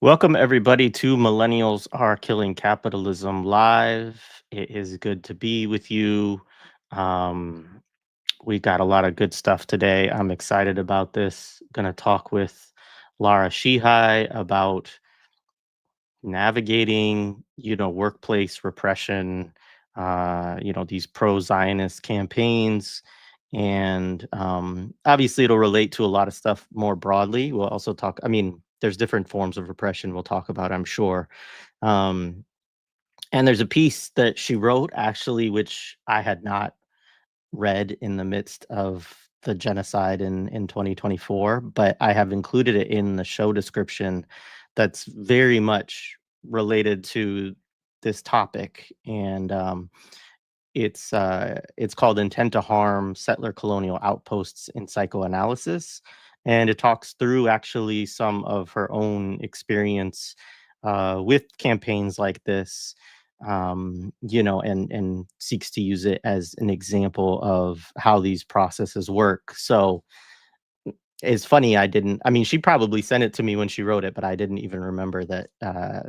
Welcome, everybody, to Millennials Are Killing Capitalism Live. It is good to be with you. Um, we got a lot of good stuff today. I'm excited about this. Going to talk with Lara Sheehi about navigating, workplace repression, these pro-Zionist campaigns. And obviously, it'll relate to a lot of stuff more broadly. We'll also talk, there's different forms of repression we'll talk about, I'm sure. Um, and there's a piece that she wrote, actually, which I had not read in the midst of the genocide in 2024, but I have included it in the show description that's very much related to this topic. And it's called Intent to Harm: Settler Colonial Outposts in Psychoanalysis. And it talks through actually some of her own experience with campaigns like this, and seeks to use it as an example of how these processes work. So it's funny, she probably sent it to me when she wrote it, but I didn't even remember that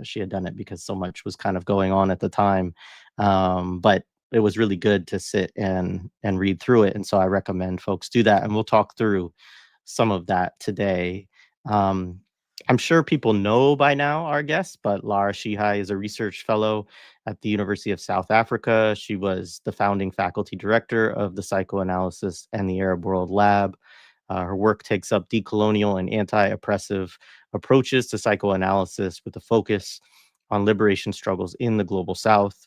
she had done it because so much was kind of going on at the time. But it was really good to sit and read through it. And so I recommend folks do that. And we'll talk through some of that today. Um, I'm sure people know by now our guest, but Lara Sheehi is a research fellow at the University of South Africa. She was the founding faculty director of the Psychoanalysis and the Arab World Lab. Her work takes up decolonial and anti-oppressive approaches to psychoanalysis with a focus on liberation struggles in the global South.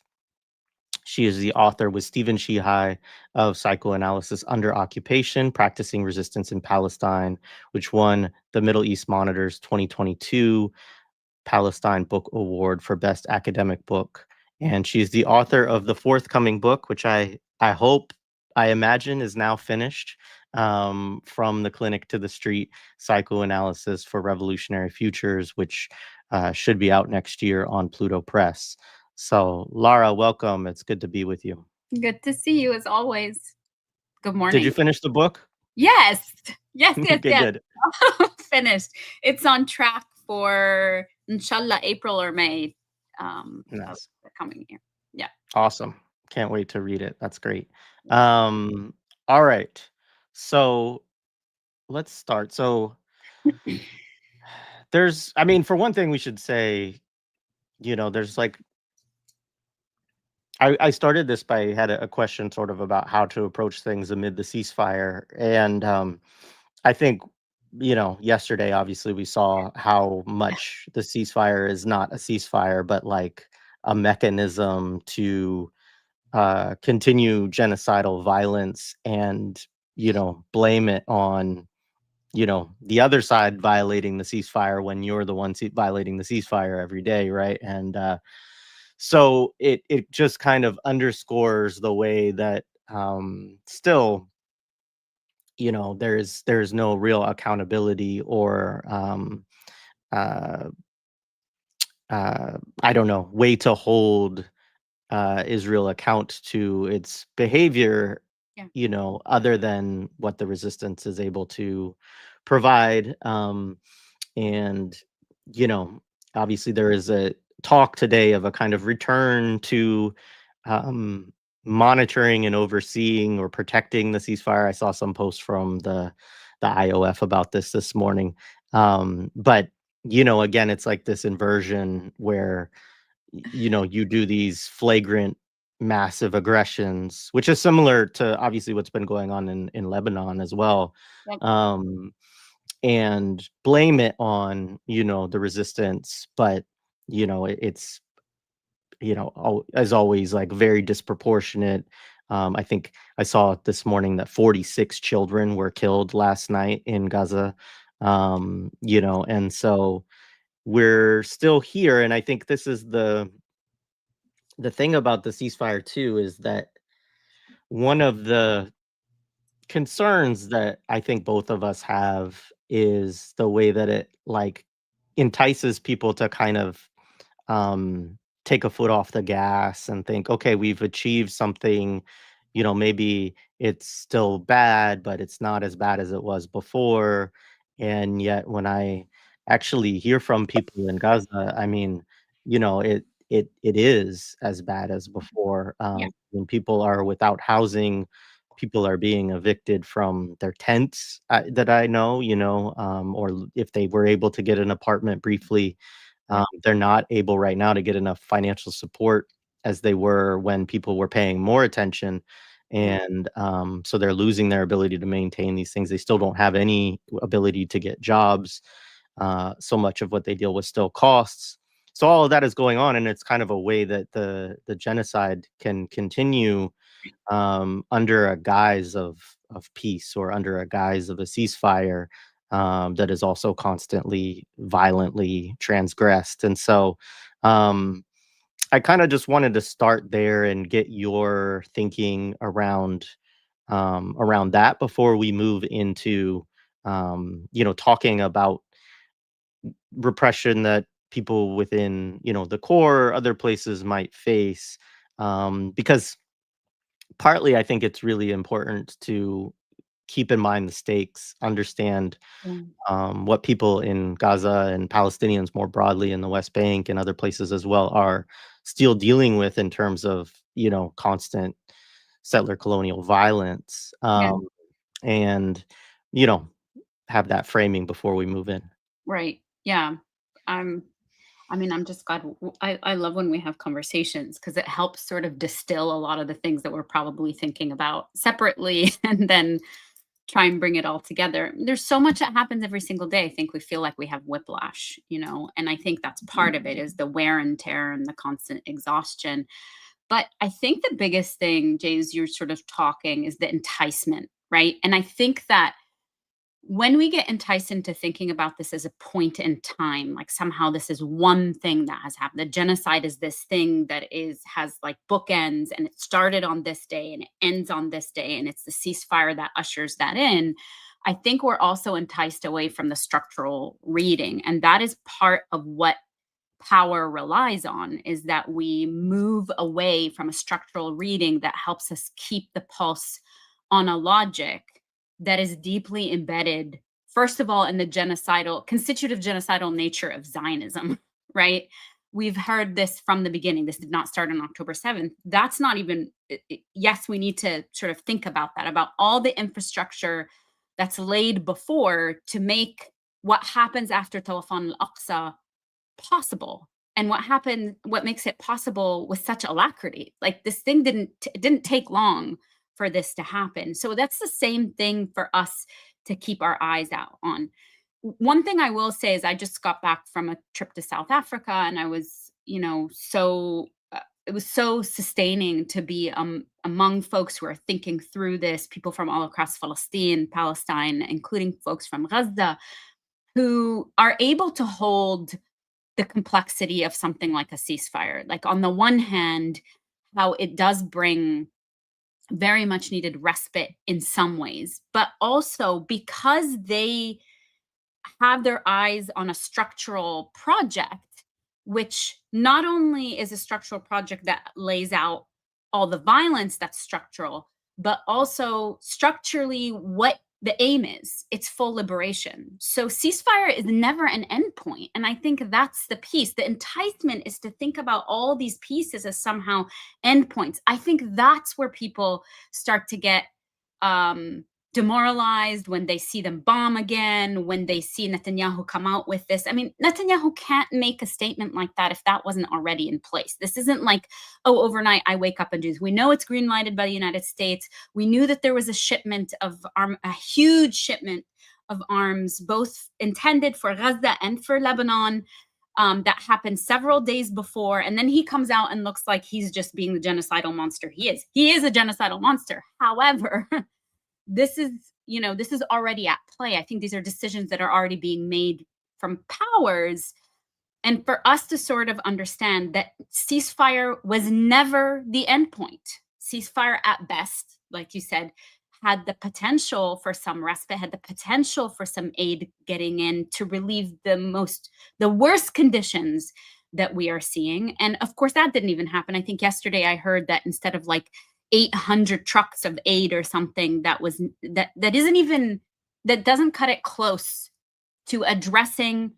She is the author with Stephen Sheehi of Psychoanalysis Under Occupation, Practicing Resistance in Palestine, which won the Middle East Monitor's 2022 Palestine Book Award for Best Academic Book. And she's the author of the forthcoming book, which I imagine is now finished, From the Clinic to the Street: Psychoanalysis for Revolutionary Futures, which should be out next year on Pluto Press. So, Lara, welcome. It's good to be with you. Good to see you as always. Good morning. Did you finish the book? Yes. Yes. Okay, good. Finished. It's on track for, inshallah, April or May of Nice. the coming year. Yeah. Awesome. Can't wait to read it. That's great. All right. So let's start. So for one thing, we should say, there's like, I started this by had a question sort of about how to approach things amid the ceasefire. And I think, yesterday, obviously, we saw how much the ceasefire is not a ceasefire, but like a mechanism to continue genocidal violence and, blame it on, the other side violating the ceasefire when you're the one violating the ceasefire every day, right? And so it just kind of underscores the way that still, there's no real accountability or uh, I don't know, way to hold Israel account to its behavior, Yeah. other than what the resistance is able to provide. And, you know, obviously there is a talk today of a kind of return to monitoring and overseeing or protecting the ceasefire. I saw some posts from the IOF about this morning. But, again, it's like this inversion where you do these flagrant massive aggressions, which is similar to obviously what's been going on in Lebanon as well. Yep. And blame it on, the resistance, but it's as always, like, very disproportionate. I think I saw this morning that 46 children were killed last night in Gaza. And so we're still here, and I think this is the thing about the ceasefire too, is that one of the concerns that I think both of us have is the way that it, like, entices people to kind of take a foot off the gas and think, okay, we've achieved something, maybe it's still bad, but it's not as bad as it was before. And yet when I actually hear from people in Gaza, I mean, it is as bad as before. Yeah. When people are without housing, people are being evicted from their tents, that I know, if they were able to get an apartment briefly, Yeah. they're not able right now to get enough financial support as they were when people were paying more attention. Yeah. And so they're losing their ability to maintain these things. They still don't have any ability to get jobs. So much of what they deal with still costs. So all of that is going on, and it's kind of a way that the genocide can continue under a guise of peace, or under a guise of a ceasefire that is also constantly violently transgressed. And so I kind of just wanted to start there and get your thinking around that before we move into talking about repression that people within the core or other places might face, because partly I think it's really important to keep in mind the stakes, understand Yeah. what people in Gaza and Palestinians more broadly in the West Bank and other places as well are still dealing with in terms of constant settler colonial violence, Yeah. and you know have that framing before we move in. Right. Yeah. I'm I mean, I'm just glad I love when we have conversations because it helps sort of distill a lot of the things that we're probably thinking about separately and then try and bring it all together. There's so much that happens every single day. I think we feel like we have whiplash, and I think that's part of it is the wear and tear and the constant exhaustion. But I think the biggest thing, Jay, is you're sort of talking is the enticement, right? And I think that when we get enticed into thinking about this as a point in time, like somehow this is one thing that has happened. The genocide is this thing that has like bookends, and it started on this day and it ends on this day, and it's the ceasefire that ushers that in. I think we're also enticed away from the structural reading, and that is part of what power relies on, is that we move away from a structural reading that helps us keep the pulse on a logic that is deeply embedded, first of all, in the constitutive genocidal nature of Zionism, right? We've heard this from the beginning. This did not start on October 7th. That's not even, yes, we need to sort of think about that, about all the infrastructure that's laid before to make what happens after Tawafan al-Aqsa possible. And what makes it possible with such alacrity. Like this thing it didn't take long for this to happen. So that's the same thing for us to keep our eyes out on. One thing I will say is I just got back from a trip to South Africa, and I was, it was so sustaining to be among folks who are thinking through this, people from all across Palestine, including folks from Gaza, who are able to hold the complexity of something like a ceasefire. Like on the one hand, how it does bring very much needed respite in some ways, but also because they have their eyes on a structural project, which not only is a structural project that lays out all the violence that's structural, but also structurally what the aim is. It's full liberation. So ceasefire is never an endpoint. And I think that's the piece. The enticement is to think about all these pieces as somehow endpoints. I think that's where people start to get demoralized when they see them bomb again, when they see Netanyahu come out with this. I mean, Netanyahu can't make a statement like that if that wasn't already in place. This isn't like, oh, overnight I wake up and do this. We know it's green lighted by the United States. We knew that there was a shipment of a huge shipment of arms, both intended for Gaza and for Lebanon. That happened several days before, and then he comes out and looks like he's just being the genocidal monster he is. He is a genocidal monster. However, this is already at play. I think these are decisions that are already being made from powers. And for us to sort of understand that ceasefire was never the end point. Ceasefire at best, like you said, had the potential for some respite, had the potential for some aid getting in to relieve the worst conditions that we are seeing. And of course, that didn't even happen. I think yesterday I heard that instead of like 800 trucks of aid or something, that doesn't cut it close to addressing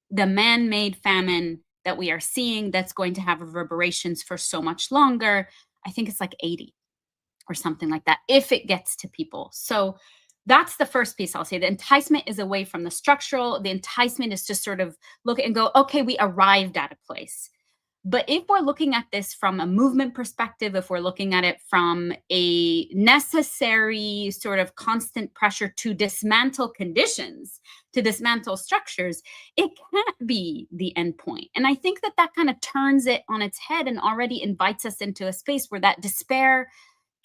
the man-made famine that we are seeing that's going to have reverberations for so much longer, I think it's like 80 or something like that, if it gets to people. So that's the first piece I'll say. The enticement is away from the structural. The enticement is to sort of look and go, okay, we arrived at a place. But if we're looking at this from a movement perspective, if we're looking at it from a necessary sort of constant pressure to dismantle conditions, to dismantle structures, it can't be the end point. And I think that that kind of turns it on its head and already invites us into a space where that despair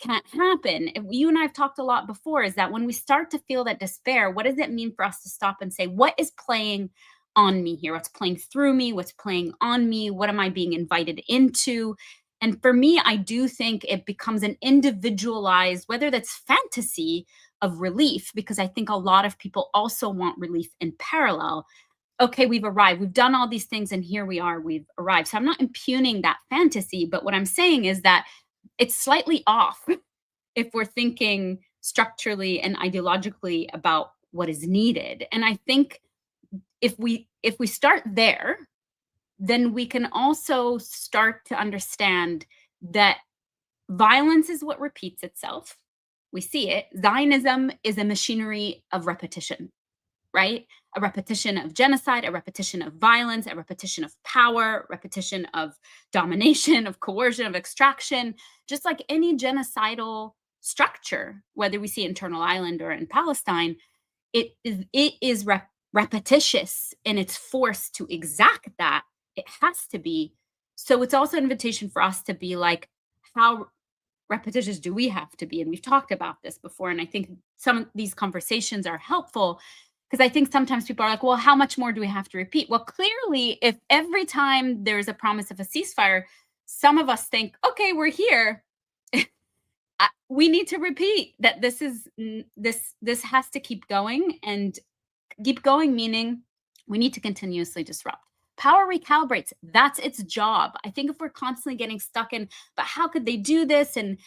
can't happen. You and I have talked a lot before, is that when we start to feel that despair, what does it mean for us to stop and say, what is playing on me here? What's playing through me? What's playing on me? What am I being invited into? And for me, I do think it becomes an individualized, whether that's fantasy of relief, because I think a lot of people also want relief in parallel. Okay, we've arrived, we've done all these things, and here we are, we've arrived. So I'm not impugning that fantasy, but what I'm saying is that it's slightly off if we're thinking structurally and ideologically about what is needed. And I think if we start there, then we can also start to understand that violence is what repeats itself. We see it. Zionism is a machinery of repetition, right? A repetition of genocide, a repetition of violence, a repetition of power, repetition of domination, of coercion, of extraction, just like any genocidal structure, whether we see in Eternal Island or in Palestine, it is repetitious in its force to exact that. It has to be. So it's also an invitation for us to be like, how repetitious do we have to be? And we've talked about this before. And I think some of these conversations are helpful, because I think sometimes people are like, well, how much more do we have to repeat? Well, clearly, if every time there's a promise of a ceasefire, some of us think, okay, we're here. We need to repeat that this has to keep going, and keep going, meaning we need to continuously disrupt. Power recalibrates. That's its job. I think if we're constantly getting stuck in, but how could they do this? And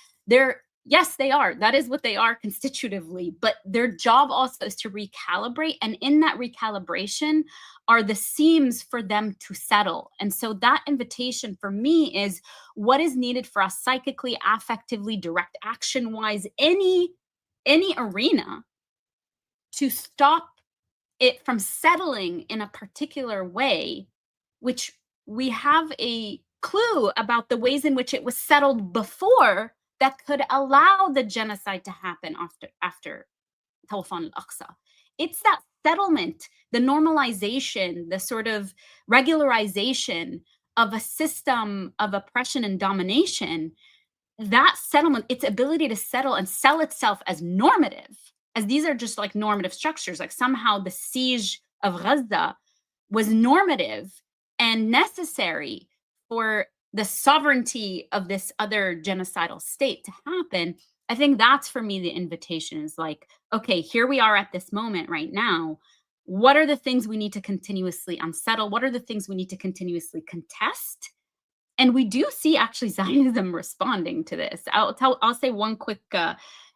yes, they are. That is what they are constitutively. But their job also is to recalibrate. And in that recalibration are the seams for them to settle. And so that invitation for me is what is needed for us psychically, affectively, direct action wise, any arena, to stop it from settling in a particular way, which we have a clue about the ways in which it was settled before that could allow the genocide to happen after Tawafan al-Aqsa. It's that settlement, the normalization, the sort of regularization of a system of oppression and domination, that settlement, its ability to settle and sell itself as normative, as these are just like normative structures, like somehow the siege of Gaza was normative and necessary for the sovereignty of this other genocidal state to happen. I think that's for me the invitation, is like, okay, here we are at this moment right now. What are the things we need to continuously unsettle? What are the things we need to continuously contest? And we do see actually Zionism responding to this. I'll say one quick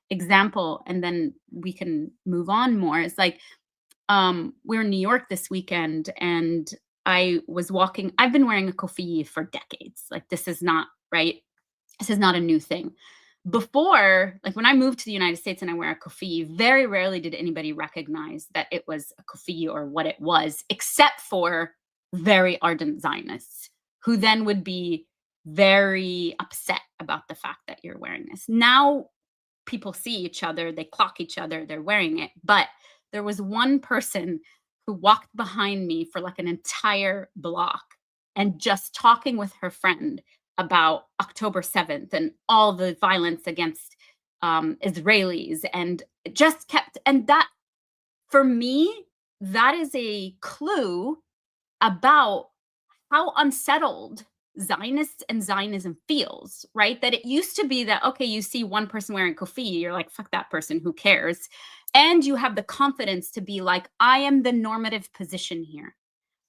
example, and then we can move on more. It's like, we're in New York this weekend, and I was walking. I've been wearing a kufi for decades. Like, this is not right. This is not a new thing. Before, like when I moved to the United States and I wear a kufi, very rarely did anybody recognize that it was a kufi or what it was, except for very ardent Zionists, who then would be very upset about the fact that you're wearing this. Now people see each other, they clock each other, they're wearing it. But there was one person who walked behind me for like an entire block and just talking with her friend about October 7th and all the violence against Israelis, and it just kept, and that, for me, that is a clue about how unsettled Zionists and Zionism feels, right? That it used to be that, okay, you see one person wearing kufi, you're like, fuck that person, who cares? And you have the confidence to be like, I am the normative position here.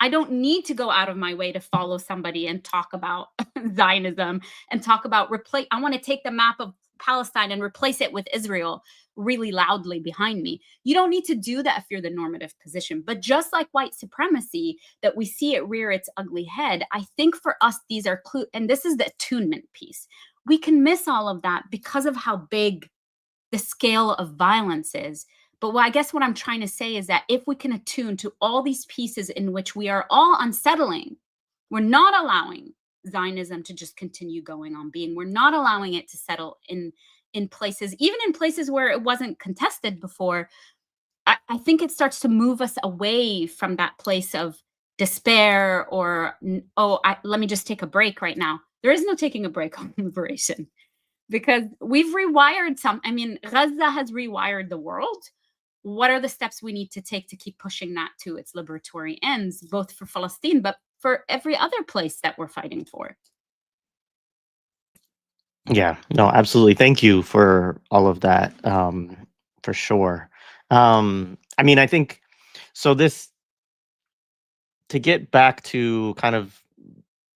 I don't need to go out of my way to follow somebody and talk about Zionism and talk about I want to take the map of Palestine and replace it with Israel. really loudly behind me. You don't need to do that if you're the normative position. But just like white supremacy, that we see it rear its ugly head, I think for us, these are clue, and this is the attunement piece. We can miss all of that because of how big the scale of violence is. But I guess what I'm trying to say is that if we can attune to all these pieces in which we are all unsettling, we're not allowing Zionism to just continue going on being. We're not allowing it to settle in places, even in places where it wasn't contested before. I think it starts to move us away from that place of despair or, let me just take a break right now. There is no taking a break on liberation, because we've rewired Gaza has rewired the world. What are the steps we need to take to keep pushing that to its liberatory ends, both for Palestine, but for every other place that we're fighting for? Yeah, no, absolutely. Thank you for all of that, for sure. I think so. To get back to kind of,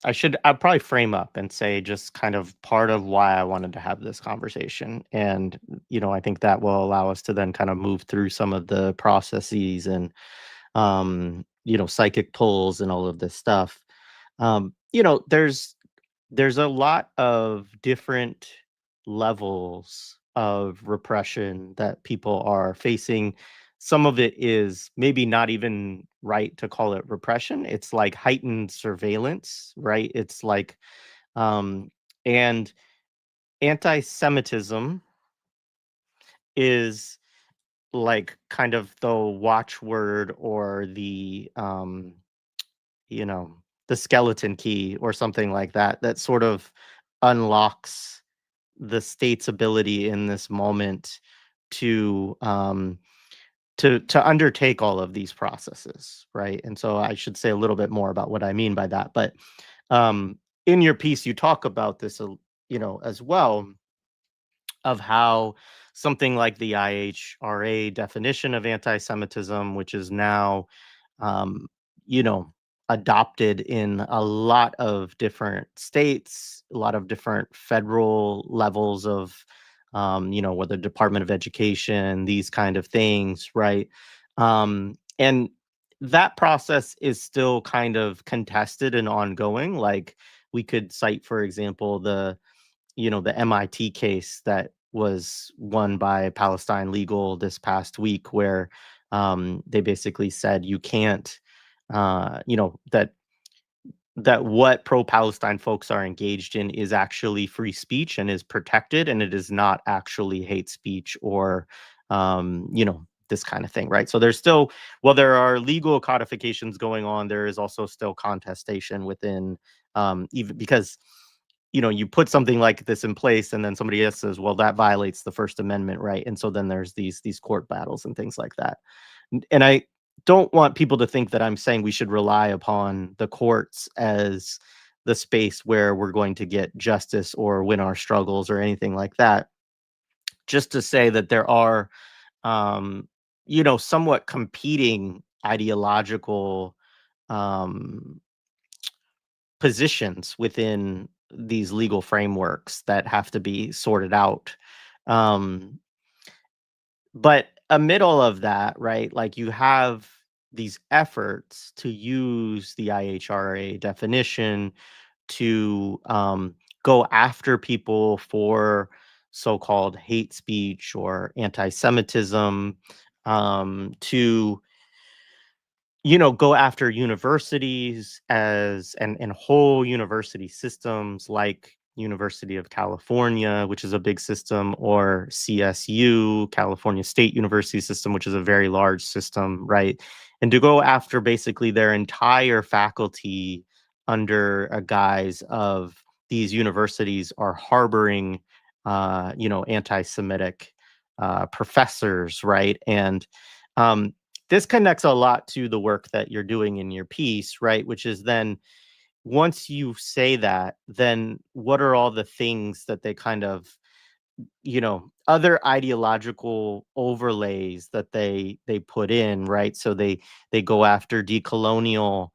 I'd probably frame up and say just kind of part of why I wanted to have this conversation. And, I think that will allow us to then kind of move through some of the processes and, psychic pulls and all of this stuff. There's a lot of different levels of repression that people are facing. Some of it is maybe not even right to call it repression. It's like heightened surveillance, right? It's like, and anti-Semitism is like kind of the watchword or you know, the skeleton key or something like that, that sort of unlocks the state's ability in this moment to to undertake all of these processes, right? And so I should say a little bit more about what I mean by that. But um, in your piece, you talk about this, as well, of how something like the IHRA definition of anti-Semitism, which is now, um, you know, adopted in a lot of different states, a lot of different federal levels of, whether Department of Education, these kind of things, right? And that process is still kind of contested and ongoing. Like we could cite, for example, the MIT case that was won by Palestine Legal this past week, where they basically said you can't, that what pro-Palestine folks are engaged in is actually free speech and is protected, and it is not actually hate speech or, this kind of thing, right? So there's still, while there are legal codifications going on, there is also still contestation within, even because you put something like this in place and then somebody else says, well, that violates the First Amendment, right? And so then there's these court battles and things like that. And I don't want people to think that I'm saying we should rely upon the courts as the space where we're going to get justice or win our struggles or anything like that. Just to say that there are, somewhat competing ideological um, positions within these legal frameworks that have to be sorted out. Um, but amid all of that, right, like you have these efforts to use the IHRA definition to go after people for so-called hate speech or anti-Semitism, to go after universities and whole university systems like University of California, which is a big system, or CSU, California State University System, which is a very large system, right? And to go after basically their entire faculty under a guise of these universities are harboring, anti-Semitic professors, right? And this connects a lot to the work that you're doing in your piece, right? Which is then once you say that, then what are all the things that they kind of, other ideological overlays that they put in, right? So they go after decolonial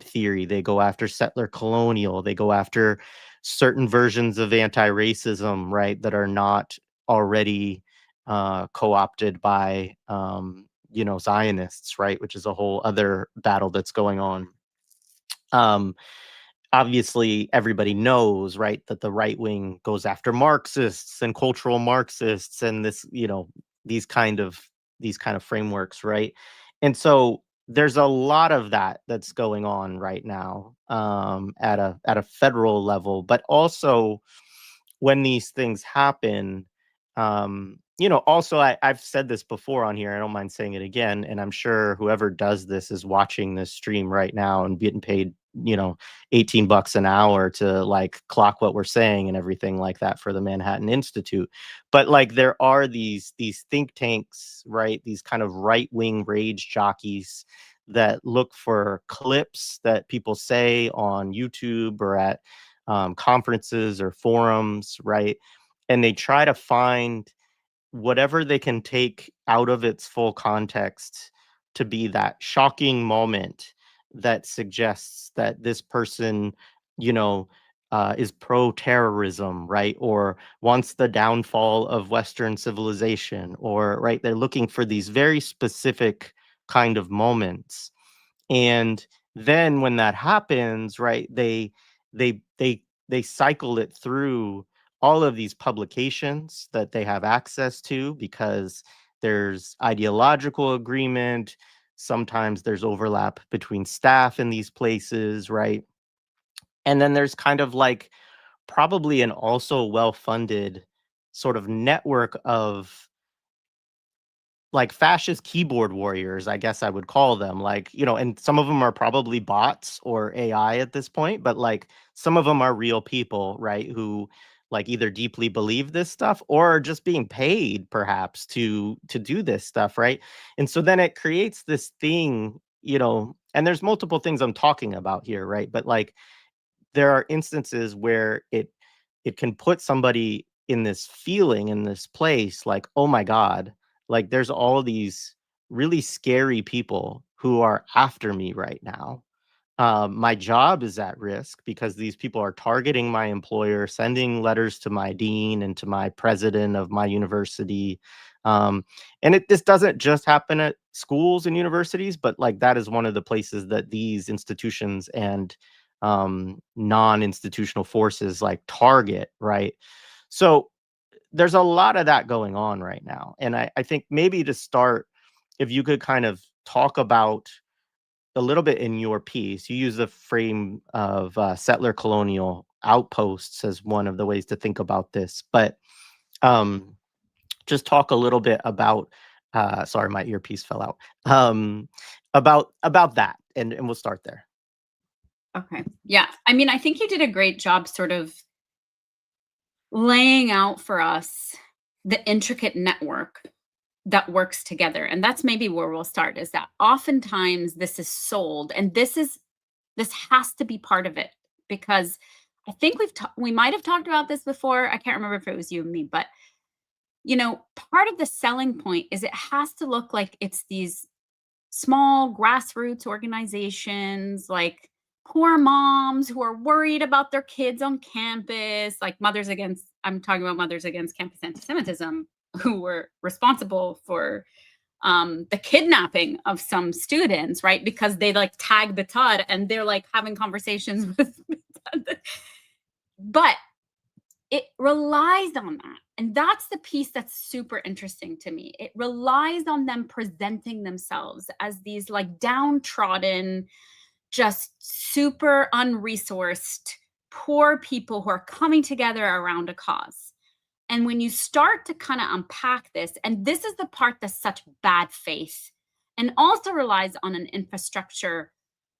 theory, they go after settler colonial, they go after certain versions of anti-racism, right? That are not already co-opted by Zionists, right? Which is a whole other battle that's going on. Um, Obviously everybody knows, right, that the right wing goes after Marxists and cultural Marxists and this, these kind of frameworks, right? And so there's a lot of that that's going on right now, at a federal level, but also when these things happen, also I've said this before on here. I don't mind saying it again, and I'm sure whoever does this is watching this stream right now and getting paid, 18 bucks an hour to like clock what we're saying and everything like that for the Manhattan Institute. But like there are these think tanks, right? These kind of right-wing rage jockeys that look for clips that people say on YouTube or at conferences or forums, right? And they try to find whatever they can take out of its full context to be that shocking moment that suggests that this person, is pro-terrorism, right? Or wants the downfall of Western civilization, or, right, they're looking for these very specific kind of moments. And then when that happens, right, they cycle it through all of these publications that they have access to because there's ideological agreement. Sometimes there's overlap between staff in these places, right? And then there's kind of like probably an also well-funded sort of network of like fascist keyboard warriors, I guess I would call them. Like, and some of them are probably bots or AI at this point, but like some of them are real people, right? Who like either deeply believe this stuff or are just being paid perhaps to do this stuff, right? And so then it creates this thing, and there's multiple things I'm talking about here, right? But like there are instances where it can put somebody in this feeling, in this place like, oh my god, like there's all these really scary people who are after me right now. My job is at risk because these people are targeting my employer, sending letters to my dean and to my president of my university. And this doesn't just happen at schools and universities, but like that is one of the places that these institutions and non-institutional forces like target, right? So there's a lot of that going on right now. And I think maybe to start, if you could kind of talk about a little bit in your piece, you use the frame of settler colonial outposts as one of the ways to think about this. But um, just talk a little bit about, sorry, my earpiece fell out, about that. And we'll start there. Okay. Yeah. I mean, I think you did a great job sort of laying out for us the intricate network that works together. And that's maybe where we'll start, is that oftentimes this is sold, and this has to be part of it, because I think we might have talked about this before. I can't remember if it was you and me, but part of the selling point is it has to look like it's these small grassroots organizations, like poor moms who are worried about their kids on campus, like I'm talking about Mothers Against Campus Anti-Semitism, who were responsible for the kidnapping of some students, right? Because they like tag the TUD and they're like having conversations with, but it relies on that. And that's the piece that's super interesting to me. It relies on them presenting themselves as these like downtrodden, just super unresourced, poor people who are coming together around a cause. And when you start to kind of unpack this, and this is the part that's such bad faith and also relies on an infrastructure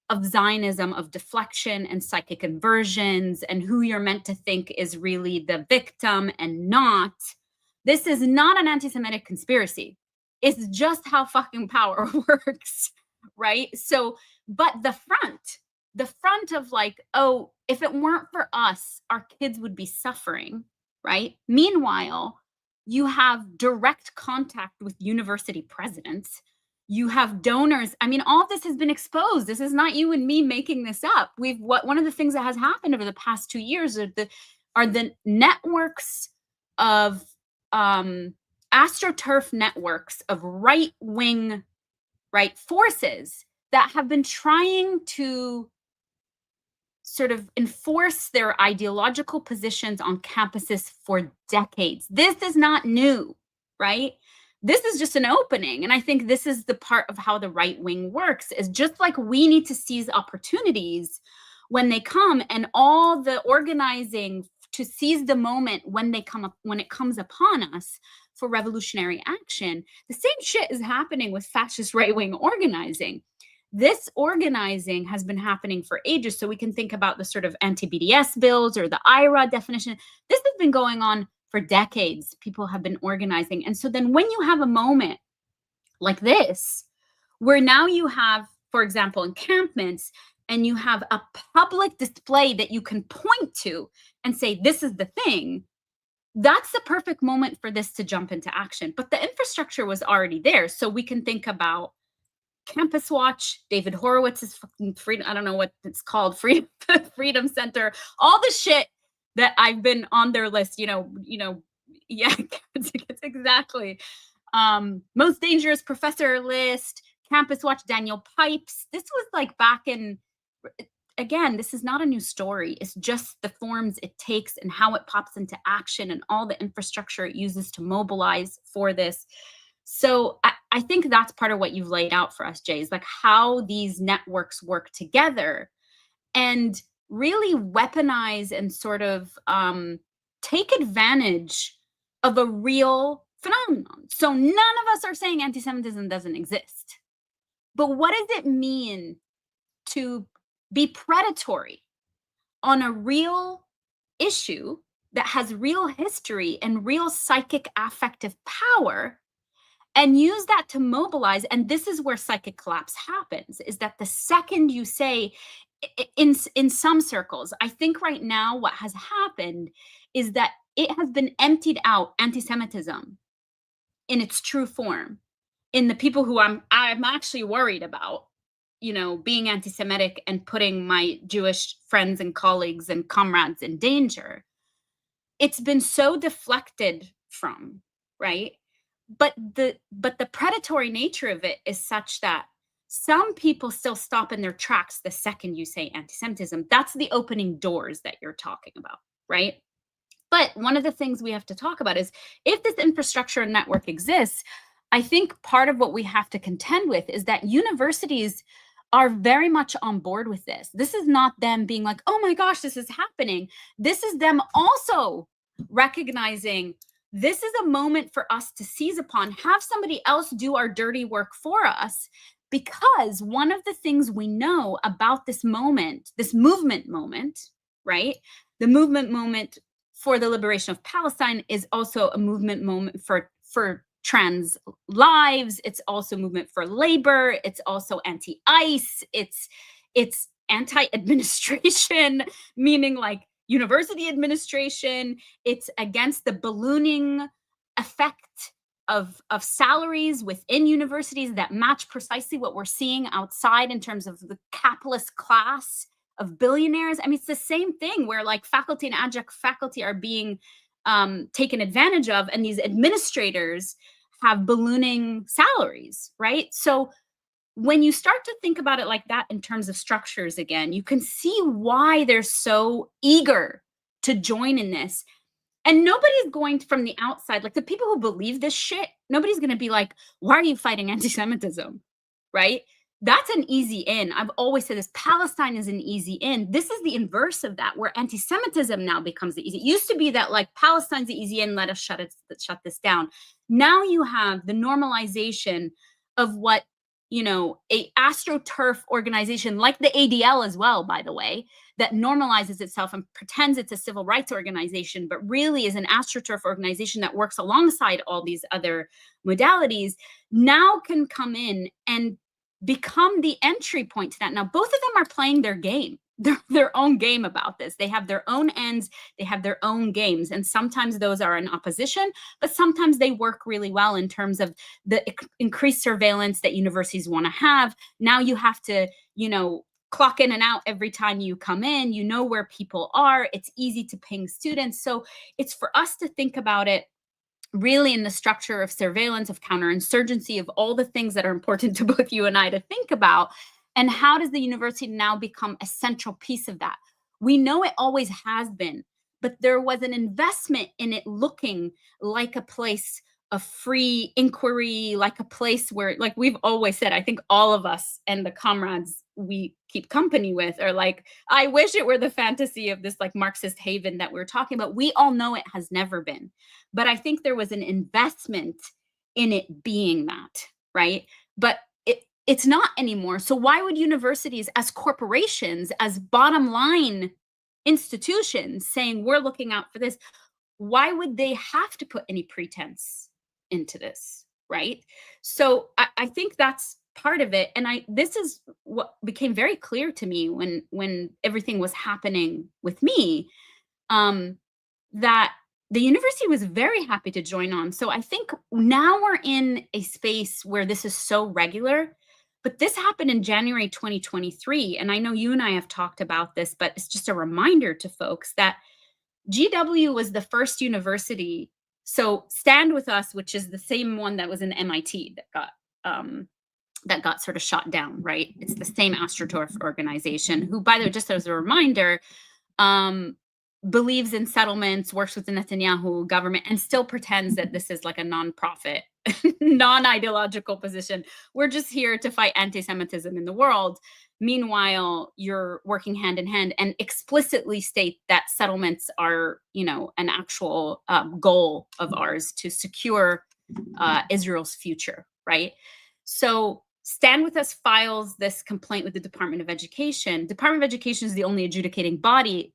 of Zionism, of deflection and psychic inversions, and who you're meant to think is really the victim and not. This is not an anti-Semitic conspiracy. It's just how fucking power works, right? So, but the front of like, oh, if it weren't for us, our kids would be suffering, right? Meanwhile, you have direct contact with university presidents. You have donors. I mean, all of this has been exposed. This is not you and me making this up. One of the things that has happened over the past 2 years are the networks of astroturf networks of right-wing, right, forces that have been trying to sort of enforce their ideological positions on campuses for decades. This is not new, right? This is just an opening. And I think this is the part of how the right wing works, is just like we need to seize opportunities when they come, and all the organizing to seize the moment when they come up, when it comes upon us for revolutionary action. The same shit is happening with fascist right-wing organizing. This organizing has been happening for ages. So we can think about the sort of anti-BDS bills or the IRA definition. This has been going on for decades. People have been organizing. And so then when you have a moment like this, where now you have, for example, encampments, and you have a public display that you can point to and say, this is the thing, that's the perfect moment for this to jump into action. But the infrastructure was already there. So we can think about Campus Watch, David Horowitz's fucking freedom, I don't know what it's called, Freedom Center, all the shit that I've been on their list, yeah, it's exactly. Most Dangerous Professor list, Campus Watch, Daniel Pipes. This was like back in, again, this is not a new story. It's just the forms it takes and how it pops into action and all the infrastructure it uses to mobilize for this. So I think that's part of what you've laid out for us, Jay, is like how these networks work together and really weaponize and sort of take advantage of a real phenomenon. So none of us are saying anti-Semitism doesn't exist. But what does it mean to be predatory on a real issue that has real history and real psychic affective power, and use that to mobilize? And this is where psychic collapse happens, is that the second you say, in some circles, I think right now what has happened is that it has been emptied out, anti-Semitism in its true form, in the people who I'm actually worried about, being anti-Semitic and putting my Jewish friends and colleagues and comrades in danger. It's been so deflected from, right? But the predatory nature of it is such that some people still stop in their tracks the second you say anti-Semitism. That's the opening doors that you're talking about, right? But one of the things we have to talk about is, if this infrastructure and network exists, I think part of what we have to contend with is that universities are very much on board with this. This is not them being like, oh my gosh, this is happening. This is them also recognizing this is a moment for us to seize upon, have somebody else do our dirty work for us. Because one of the things we know about this moment, this movement moment, right? The movement moment for the liberation of Palestine is also a movement moment for trans lives. It's also a movement for labor. It's also anti-ICE. It's anti-administration, meaning like university administration. It's against the ballooning effect of salaries within universities that match precisely what we're seeing outside in terms of the capitalist class of billionaires. I mean, it's the same thing where like faculty and adjunct faculty are being taken advantage of, and these administrators have ballooning salaries, right? So when you start to think about it like that in terms of structures again, you can see why they're so eager to join in this. And nobody's going from the outside, like the people who believe this shit, nobody's going to be like, why are you fighting anti-Semitism, right? That's an easy in. I've always said this, Palestine is an easy in. This is the inverse of that, where anti-Semitism now becomes the easy. It used to be that like Palestine's the easy in, let us shut this down. Now you have the normalization of what, a astroturf organization like the ADL as well, by the way, that normalizes itself and pretends it's a civil rights organization, but really is an astroturf organization that works alongside all these other modalities, now can come in and become the entry point to that. Now, both of them are playing their game, their own game about this. They have their own ends, they have their own games. And sometimes those are in opposition, but sometimes they work really well in terms of the increased surveillance that universities want to have. Now you have to, clock in and out every time you come in, where people are. It's easy to ping students. So it's for us to think about it really in the structure of surveillance, of counterinsurgency, of all the things that are important to both you and I to think about. And how does the university now become a central piece of that? We know it always has been, but there was an investment in it looking like a place of free inquiry, like a place where, like we've always said, I think all of us and the comrades we keep company with are like, I wish it were the fantasy of this like Marxist haven that we're talking about. We all know it has never been. But I think there was an investment in it being that, right? But it's not anymore. So why would universities as corporations, as bottom line institutions saying we're looking out for this, why would they have to put any pretense into this, right? So I think that's part of it. And this is what became very clear to me when everything was happening with me, that the university was very happy to join on. So I think now we're in a space where this is so regular, but this happened in January 2023. And I know you and I have talked about this, but it's just a reminder to folks that GW was the first university. So Stand With Us, which is the same one that was in MIT that got sort of shot down, right? It's the same AstroTurf organization, who, by the way, just as a reminder, believes in settlements, works with the Netanyahu government, and still pretends that this is like a nonprofit, non-ideological position. We're just here to fight anti-Semitism in the world. Meanwhile, you're working hand in hand and explicitly state that settlements are, an actual goal of ours to secure Israel's future, right? So Stand With Us files this complaint with the Department of Education. Department of Education is the only adjudicating body.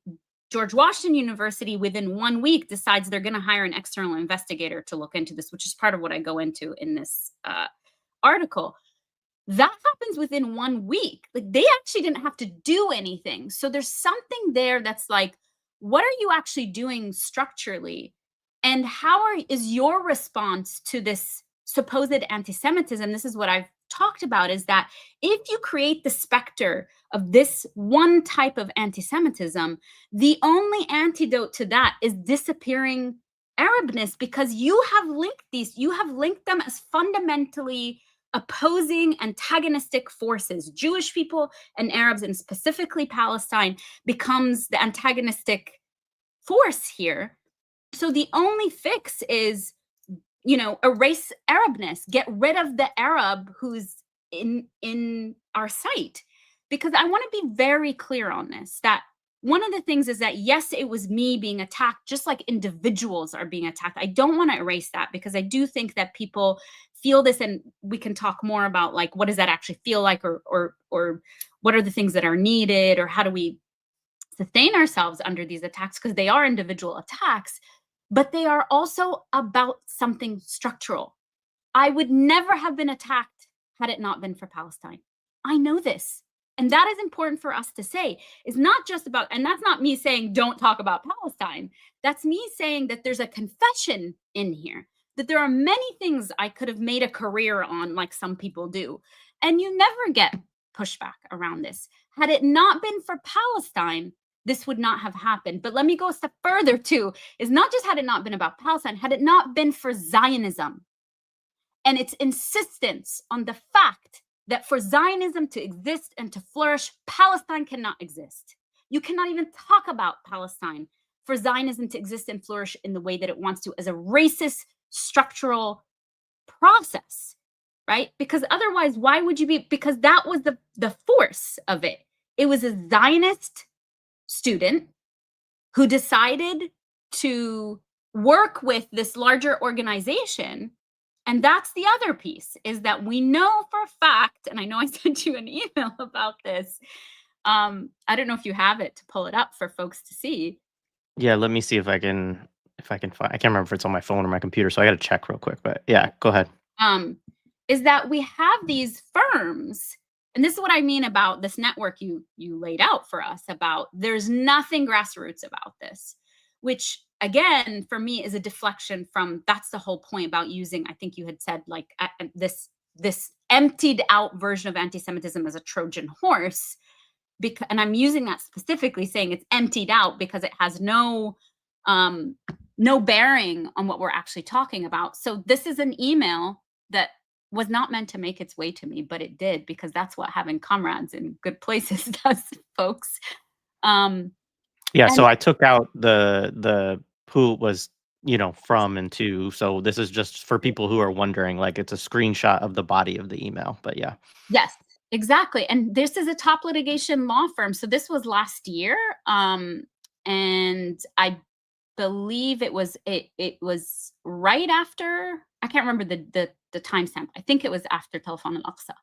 George Washington University, within 1 week, decides they're going to hire an external investigator to look into this, which is part of what I go into in this article. That happens within 1 week. Like, they actually didn't have to do anything. So there's something there that's like, what are you actually doing structurally? And is your response to this supposed anti-Semitism? This is what I've talked about, is that if you create the specter of this one type of anti-Semitism, the only antidote to that is disappearing Arabness, because you have linked them as fundamentally opposing, antagonistic forces. Jewish people and Arabs, and specifically Palestine, becomes the antagonistic force here. So the only fix is, erase Arabness, get rid of the Arab who's in our sight. Because I want to be very clear on this, that one of the things is that, yes, it was me being attacked, just like individuals are being attacked. I don't want to erase that, because I do think that people feel this, and we can talk more about, like, what does that actually feel like, or what are the things that are needed, or how do we sustain ourselves under these attacks, because they are individual attacks, but they are also about something structural. I would never have been attacked had it not been for Palestine. I know this. And that is important for us to say. It's not just about, and that's not me saying don't talk about Palestine. That's me saying that there's a confession in here, that there are many things I could have made a career on, like some people do. And you never get pushback around this. Had it not been for Palestine, this would not have happened. But let me go a step further too, is not just had it not been about Palestine, had it not been for Zionism and its insistence on the fact that for Zionism to exist and to flourish, Palestine cannot exist. You cannot even talk about Palestine for Zionism to exist and flourish in the way that it wants to, as a racist structural process, right? Because otherwise, why would you be? Because that was the force of it. It was a Zionist student who decided to work with this larger organization. And that's the other piece, is that we know for a fact, and I know I sent you an email about this. I don't know if you have it to pull it up for folks to see. Yeah, let me see if I can find. I can't remember if it's on my phone or my computer, so I got to check real quick. But yeah, go ahead. Is that we have these firms, and this is what I mean about this network you laid out for us, about there's nothing grassroots about this, which again, for me, is a deflection from, that's the whole point about using, I think you had said, like, this emptied out version of anti-Semitism as a Trojan horse, because, and I'm using that specifically, saying it's emptied out because it has no no bearing on what we're actually talking about. So this is an email that was not meant to make its way to me, but it did, because that's what having comrades in good places does, folks. Yeah, so And I took out the who it was, from and to. So this is just for people who are wondering, like it's a screenshot of the body of the email. But yeah. yes, exactly. And this is a top litigation law firm. So this was last year. And I believe it was right after, I can't remember the timestamp. I think it was after Telefon al-Aqsa.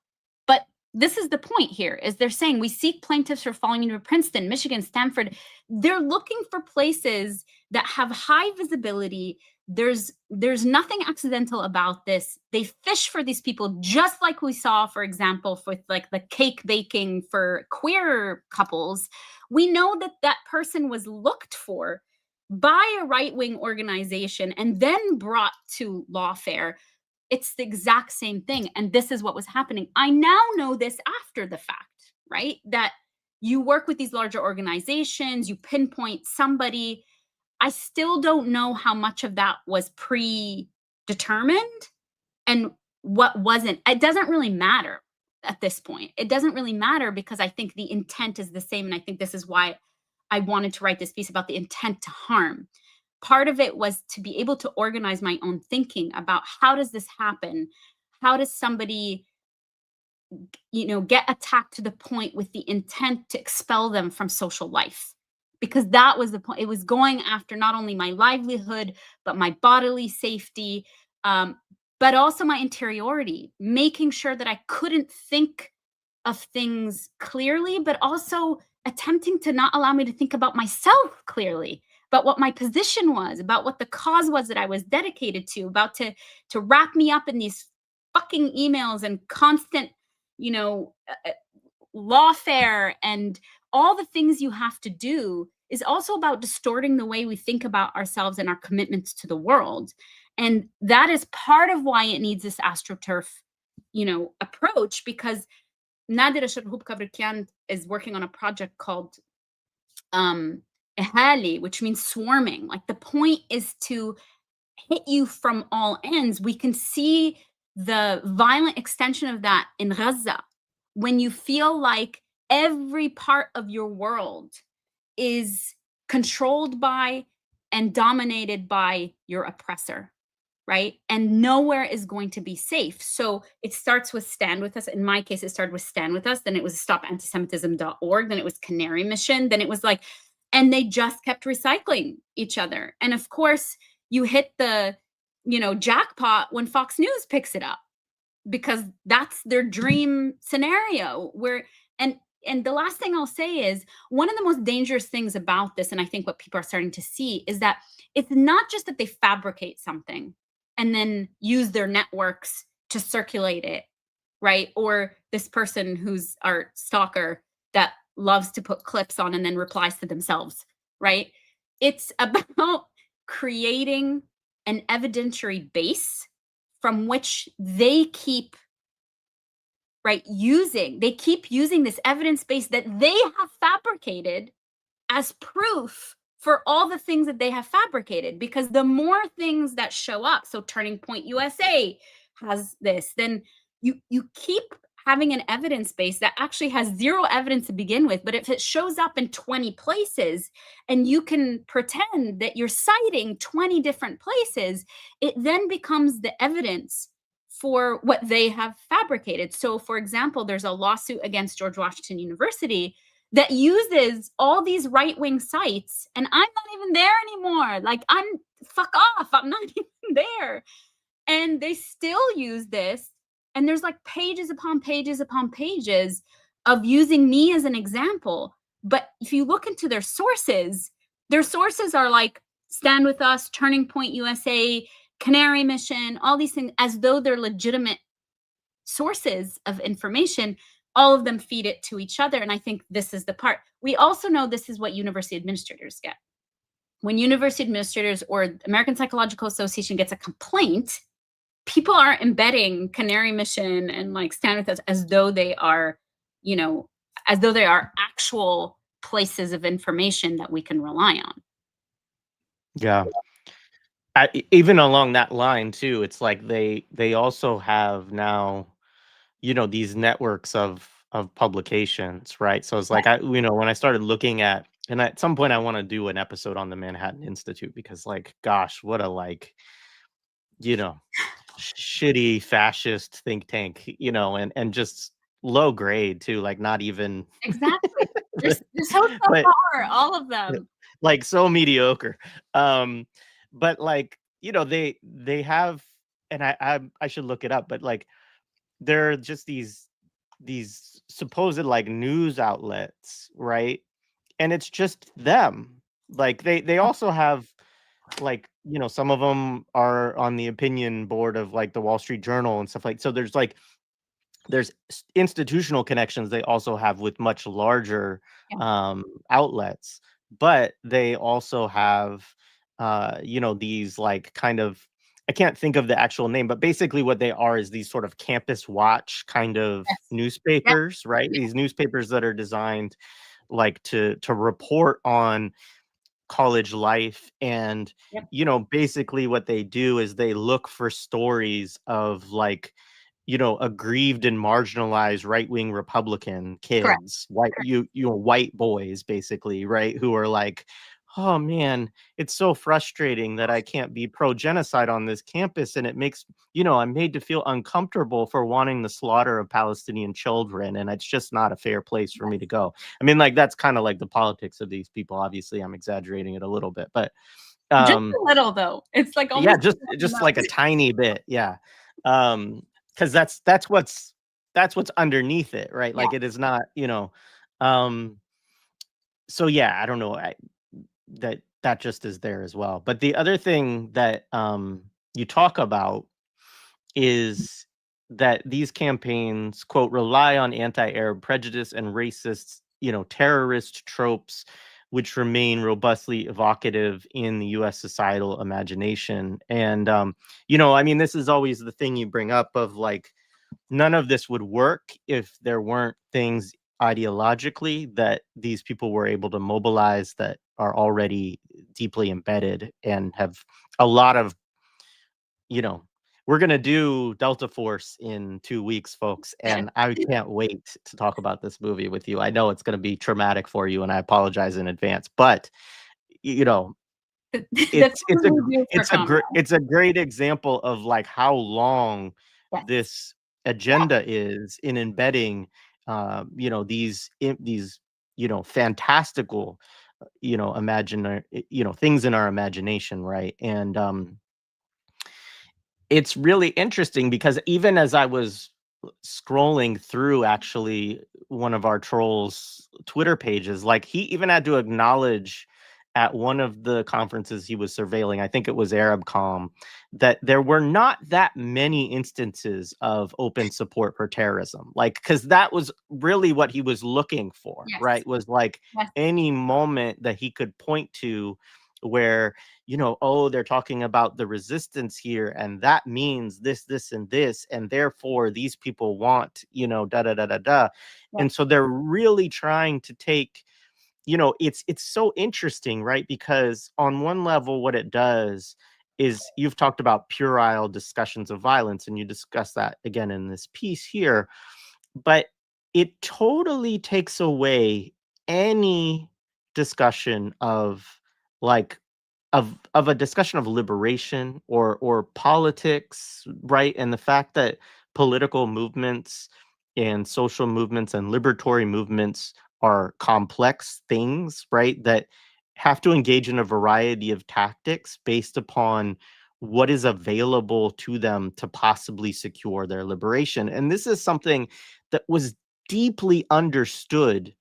But this is the point here, is they're saying we seek plaintiffs for falling into Princeton, Michigan, Stanford. They're looking for places that have high visibility. There's nothing accidental about this. They fish for these people, just like we saw, for example, with like the cake baking for queer couples. We know that that person was looked for by a right-wing organization and then brought to lawfare. It's the exact same thing. And this is what was happening. I now know this after the fact, right? That you work with these larger organizations, you pinpoint somebody. I still don't know how much of that was predetermined and what wasn't. It doesn't really matter at this point. It doesn't really matter, because I think the intent is the same. And I think this is why I wanted to write this piece about the intent to harm. Part of it was to be able to organize my own thinking about, how does this happen? How does somebody, get attacked to the point with the intent to expel them from social life? Because that was the point. It was going after not only my livelihood, but my bodily safety, but also my interiority, making sure that I couldn't think of things clearly, but also attempting to not allow me to think about myself clearly, about what my position was, about what the cause was that I was dedicated to, about to wrap me up in these fucking emails and constant, lawfare and all the things you have to do, is also about distorting the way we think about ourselves and our commitments to the world. And that is part of why it needs this astroturf, approach, because Nadir Sharhoub Kavrikyan is working on a project called Ehali, which means swarming. Like, the point is to hit you from all ends. We can see the violent extension of that in Gaza, when you feel like every part of your world is controlled by and dominated by your oppressor, right? And nowhere is going to be safe. So it starts with Stand With Us. In my case, it started with Stand With Us. Then it was stopantisemitism.org. Then it was Canary Mission. Then it was like, and they just kept recycling each other. And of course, you hit the, jackpot when Fox News picks it up, because that's their dream scenario. And the last thing I'll say is, one of the most dangerous things about this, and I think what people are starting to see, is that it's not just that they fabricate something and then use their networks to circulate it, right? Or this person who's our stalker that loves to put clips on and then replies to themselves, right? It's about creating an evidentiary base from which they keep using this evidence base that they have fabricated as proof for all the things that they have fabricated. Because the more things that show up, so Turning Point USA has this, then you keep having an evidence base that actually has zero evidence to begin with. But if it shows up in 20 places and you can pretend that you're citing 20 different places, it then becomes the evidence for what they have fabricated. So, for example, there's a lawsuit against George Washington University that uses all these right-wing sites, and I'm not even there anymore. Like, fuck off, I'm not even there. And they still use this, and there's like pages upon pages upon pages of using me as an example. But if you look into their sources are like Stand With Us, Turning Point USA, Canary Mission, all these things, as though they're legitimate sources of information. All of them feed it to each other. And I think this is the part. We also know this is what university administrators get. When university administrators or American Psychological Association gets a complaint, people are embedding Canary Mission and like Stand With Us as though they are, as though they are actual places of information that we can rely on. Yeah. Even along that line too, it's like they also have now, these networks of publications, right? So it's like, when I started looking at, and at some point I want to do an episode on the Manhattan Institute, because like, gosh, what a like, you know, shitty fascist think tank, and just low grade too, like not even Exactly. They're so but subpar, all of them. like so mediocre. Um, but like, they have, and I should look it up, but like they're just these supposed like news outlets, right? And it's just them. Like they also have like, some of them are on the opinion board of like the Wall Street Journal and stuff, like, so there's institutional connections they also have with much larger Yeah. outlets, but they also have these like kind of, I can't think of the actual name, but basically what they are is these sort of campus watch kind of Yes. Yep. newspapers, right? Yep. These newspapers that are designed like to report on college life, and Yep. basically what they do is they look for stories of like, aggrieved and marginalized right-wing Republican Correct. kids, white, Correct. white boys, basically, right? Who are like, oh man, it's so frustrating that I can't be pro-genocide on this campus. And it makes, I'm made to feel uncomfortable for wanting the slaughter of Palestinian children. And it's just not a fair place for me to go. I mean, like, that's kind of like the politics of these people. Obviously, I'm exaggerating it a little bit, but Just a little though. It's like yeah, almost just like a tiny bit. Yeah. Because that's what's underneath it, right? yeah. Like it is not, um so yeah, I don't know, that just is there as well. But the other thing that you talk about is that these campaigns, quote, rely on anti-Arab prejudice and racist, terrorist tropes, which remain robustly evocative in the US societal imagination. And I mean, this is always the thing you bring up of like, none of this would work if there weren't things ideologically that these people were able to mobilize that are already deeply embedded and have a lot of, we're going to do Delta Force in 2 weeks, folks. And I can't wait to talk about this movie with you. I know it's going to be traumatic for you, and I apologize in advance, but That's it's what we do for combat. it's a great example of like how long Yes. this agenda is in embedding these fantastical imagine things in our imagination, right? And it's really interesting because even as I was scrolling through actually one of our trolls Twitter pages, like he even had to acknowledge at one of the conferences he was surveilling, I think it was ArabCom, that there were not that many instances of open support for terrorism. Like, because that was really what he was looking for, Yes. right? Was like Yes. any moment that he could point to where, oh, they're talking about the resistance here, and that means this, and this, and therefore these people want, da da da da da. Yeah. And so they're really trying to take, it's so interesting, right? Because on one level, what it does is, you've talked about puerile discussions of violence, and you discuss that again in this piece here, but it totally takes away any discussion of like of a discussion of liberation or politics, right? And the fact that political movements and social movements and liberatory movements are complex things, right? That have to engage in a variety of tactics based upon what is available to them to possibly secure their liberation. And this is something that was deeply understood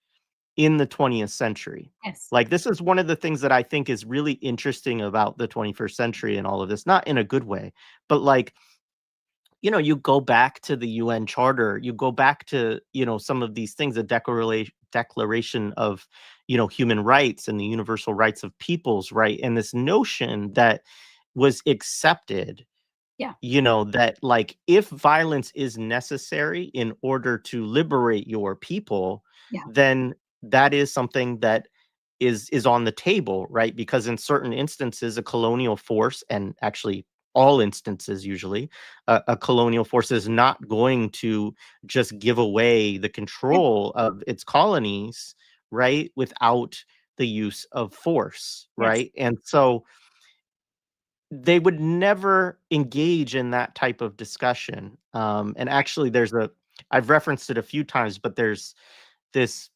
in the 20th century. Yes. Like, this is one of the things that I think is really interesting about the 21st century and all of this, not in a good way, but like, you go back to the UN Charter, you go back to, some of these things, the Declaration of, Human Rights and the Universal Rights of Peoples, right? And this notion that was accepted, Yeah. that like, if violence is necessary in order to liberate your people, Yeah. then that is something that is on the table, right? Because in certain instances, a colonial force, and actually all instances usually, a colonial force is not going to just give away the control of its colonies, right, without the use of force, Yes. right? And so they would never engage in that type of discussion. And actually, I've referenced it a few times, but there's this,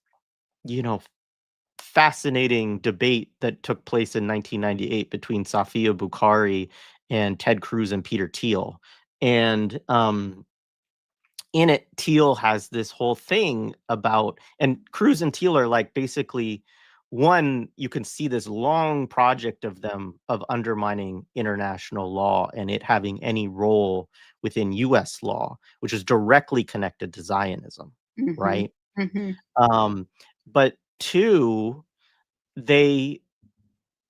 you know, fascinating debate that took place in 1998 between Safia Bukhari and Ted Cruz and Peter Thiel. And in it, Thiel has this whole thing about, and Cruz and Thiel are like basically one, you can see this long project of them of undermining international law and it having any role within US law, which is directly connected to Zionism, Mm-hmm. right? Mm-hmm. But two, they,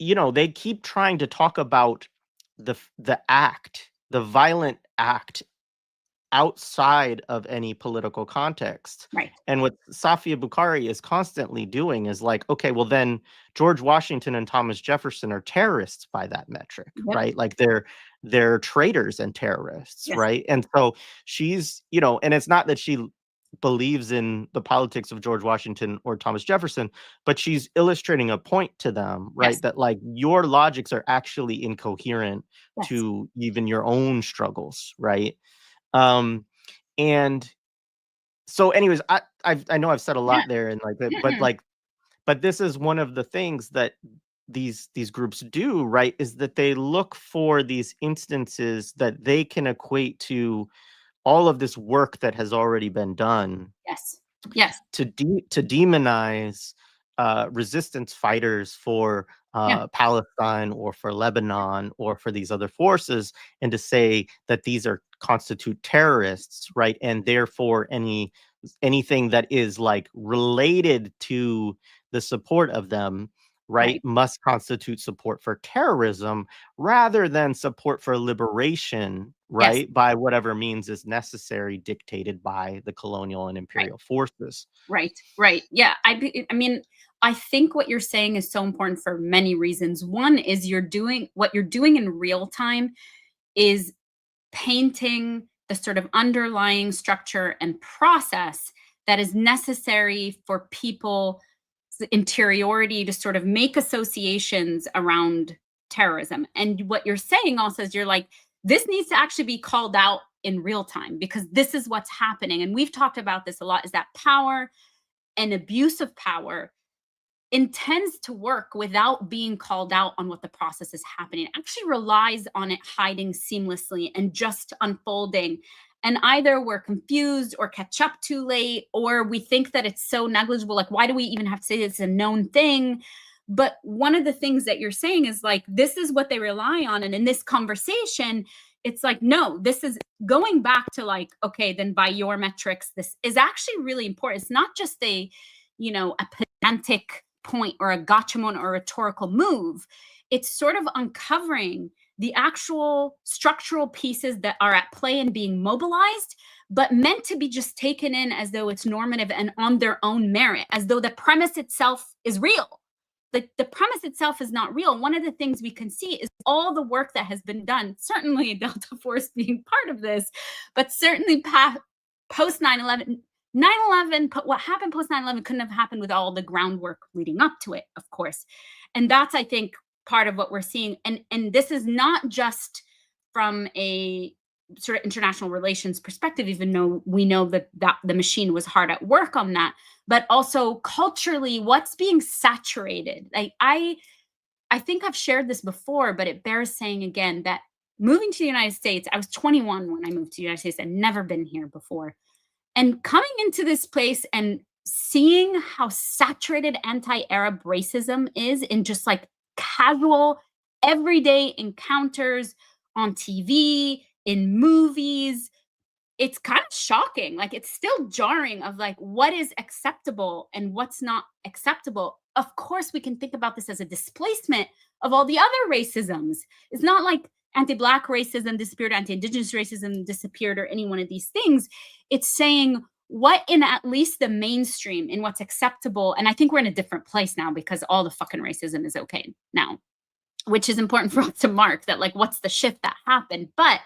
they keep trying to talk about the violent act outside of any political context. Right. And what Safia Bukhari is constantly doing is like, okay, well then George Washington and Thomas Jefferson are terrorists by that metric, Yep. right? Like they're traitors and terrorists, Yes. right? And so she's, and it's not that she believes in the politics of George Washington or Thomas Jefferson, but she's illustrating a point to them, right? Yes. That like your logics are actually incoherent Yes. to even your own struggles, right? And so anyways, I know I've said a Yeah. lot there and like Mm-mm. but this is one of the things that these groups do, right, is that they look for these instances that they can equate to all of this work that has already been done Yes. Yes. to demonize resistance fighters for Yeah. Palestine or for Lebanon or for these other forces, and to say that these are constitute terrorists, right? And therefore anything that is like related to the support of them, right, Right. must constitute support for terrorism rather than support for liberation, Yes. right, by whatever means is necessary, dictated by the colonial and Right. imperial forces. Right. Right. Yeah. I mean, I think what you're saying is so important for many reasons. One is what you're doing in real time is painting the sort of underlying structure and process that is necessary for people's interiority to sort of make associations around terrorism. And what you're saying also is you're like, this needs to actually be called out in real time because this is what's happening. And we've talked about this a lot, is that power and abuse of power intends to work without being called out on what the process is happening. It actually relies on it hiding seamlessly and just unfolding. And either we're confused or catch up too late, or we think that it's so negligible. Like, why do we even have to say it's a known thing? But one of the things that you're saying is like, this is what they rely on. And in this conversation, it's like, no, this is going back to like, okay, then by your metrics, this is actually really important. It's not just a pedantic point or a gotcha moment or a rhetorical move. It's sort of uncovering the actual structural pieces that are at play and being mobilized, but meant to be just taken in as though it's normative and on their own merit, as though the premise itself is real. The premise itself is not real. One of the things we can see is all the work that has been done, certainly Delta Force being part of this, but certainly post 9/11, what happened post 9/11 couldn't have happened with all the groundwork leading up to it, of course. And that's, I think, part of what we're seeing. And this is not just from a sort of international relations perspective, even though we know that the machine was hard at work on that, but also culturally, what's being saturated. Like I think I've shared this before, but it bears saying again that moving to the United States, I was 21 when I moved to the United States. I'd never been here before. And coming into this place and seeing how saturated anti-Arab racism is in just like casual, everyday encounters on TV, in movies, it's kind of shocking. Like it's still jarring of like what is acceptable and what's not acceptable. Of course, we can think about this as a displacement of all the other racisms. It's not like anti-Black racism disappeared, anti-Indigenous racism disappeared, or any one of these things. It's saying what in at least the mainstream, in what's acceptable, and I think we're in a different place now because all the fucking racism is okay now, which is important for us to mark that, like, what's the shift that happened. But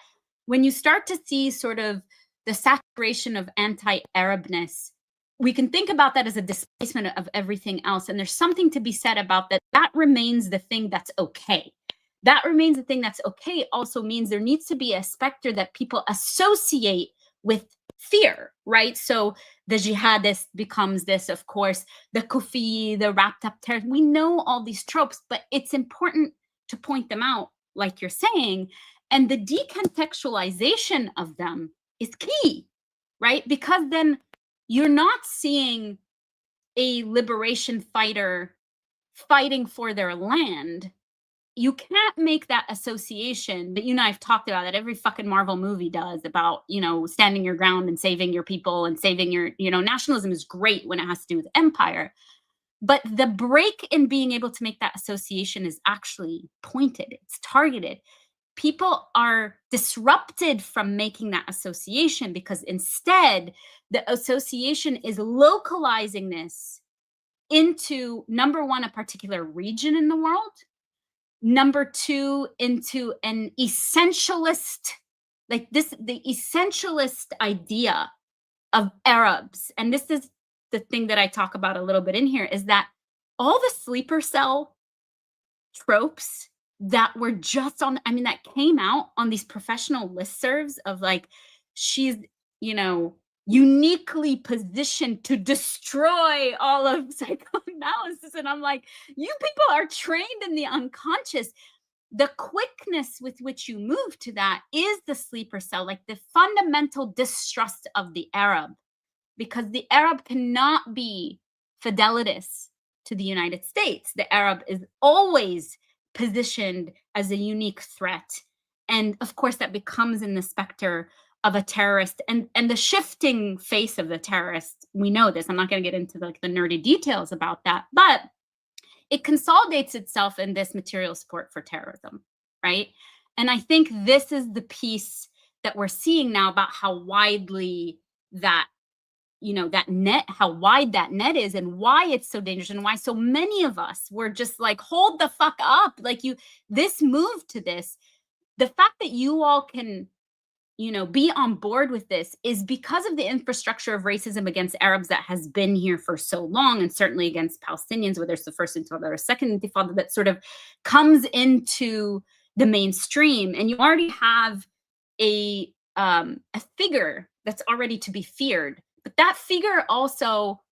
when you start to see sort of the saturation of anti-Arabness, we can think about that as a displacement of everything else. And there's something to be said about that. That remains the thing that's okay. That remains the thing that's okay also means there needs to be a specter that people associate with fear, right? So the jihadist becomes this, of course, the kufi, the wrapped up terrorist. We know all these tropes, but it's important to point them out, like you're saying. And the decontextualization of them is key, right? Because then you're not seeing a liberation fighter fighting for their land. You can't make that association that you and I have talked about, that every fucking Marvel movie does, about, you know, standing your ground and saving your people and saving your, you know, nationalism is great when it has to do with empire. But the break in being able to make that association is actually pointed, it's targeted. People are disrupted from making that association because instead the association is localizing this into, number one, a particular region in the world, number two, into an essentialist, like this, the essentialist idea of Arabs. And this is the thing that I talk about a little bit in here, is that all the sleeper cell tropes that were just on, I mean, that came out on these professional listservs of, like, she's, you know, uniquely positioned to destroy all of psychoanalysis. And I'm like, you people are trained in the unconscious. The quickness with which you move to that is the sleeper cell, like the fundamental distrust of the Arab, because the Arab cannot be fidelitous to the United States. The Arab is always positioned as a unique threat. And of course, that becomes in the specter of a terrorist, and the shifting face of the terrorist. We know this. I'm not going to get into the nerdy details about that, but it consolidates itself in this material support for terrorism, right? And I think this is the piece that we're seeing now about how widely that, you know, that net, how wide that net is, and why it's so dangerous, and why so many of us were just like, hold the fuck up. Like, this move to this, the fact that you all can, you know, be on board with this is because of the infrastructure of racism against Arabs that has been here for so long, and certainly against Palestinians, whether it's the first intifada or second intifada, that sort of comes into the mainstream. And you already have a figure that's already to be feared. But that figure also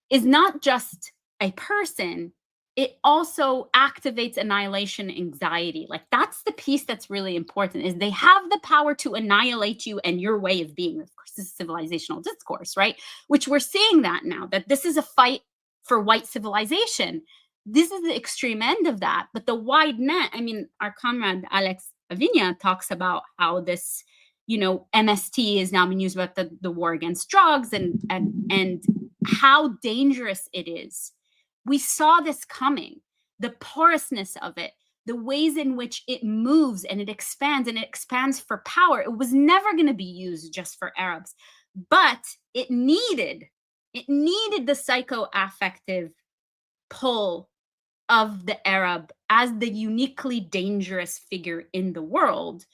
is not just a person, it also activates annihilation anxiety. Like, that's the piece that's really important, is they have the power to annihilate you and your way of being. Of course, this is civilizational discourse, right? Which we're seeing that now, that this is a fight for white civilization. This is the extreme end of that. But the wide net, I mean, our comrade Alex Aviña talks about how this, you know, MST is now being used about the war against drugs, and how dangerous it is. We saw this coming, the porousness of it, the ways in which it moves and it expands for power. It was never going to be used just for Arabs, but it needed the psychoaffective pull of the Arab as the uniquely dangerous figure in the world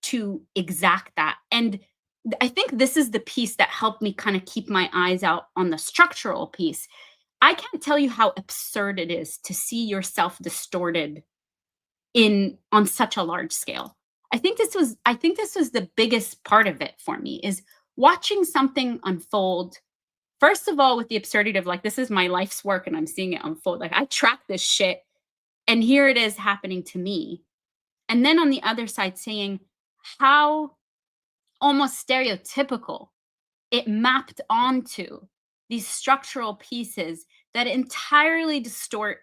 to exact that. And I think this is the piece that helped me kind of keep my eyes out on the structural piece. I can't tell you how absurd it is to see yourself distorted on such a large scale. I think this was the biggest part of it for me, is watching something unfold. First of all, with the absurdity of, like, this is my life's work and I'm seeing it unfold. Like, I track this shit and here it is happening to me. And then on the other side, saying how almost stereotypical it mapped onto these structural pieces that entirely distort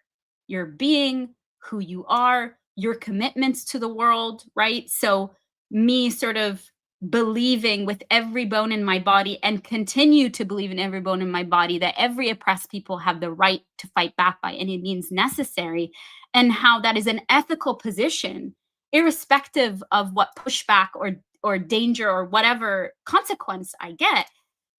your being, who you are, your commitments to the world, right? So me sort of believing with every bone in my body, and continue to believe in every bone in my body, that every oppressed people have the right to fight back by any means necessary, and how that is an ethical position, irrespective of what pushback or danger or whatever consequence I get.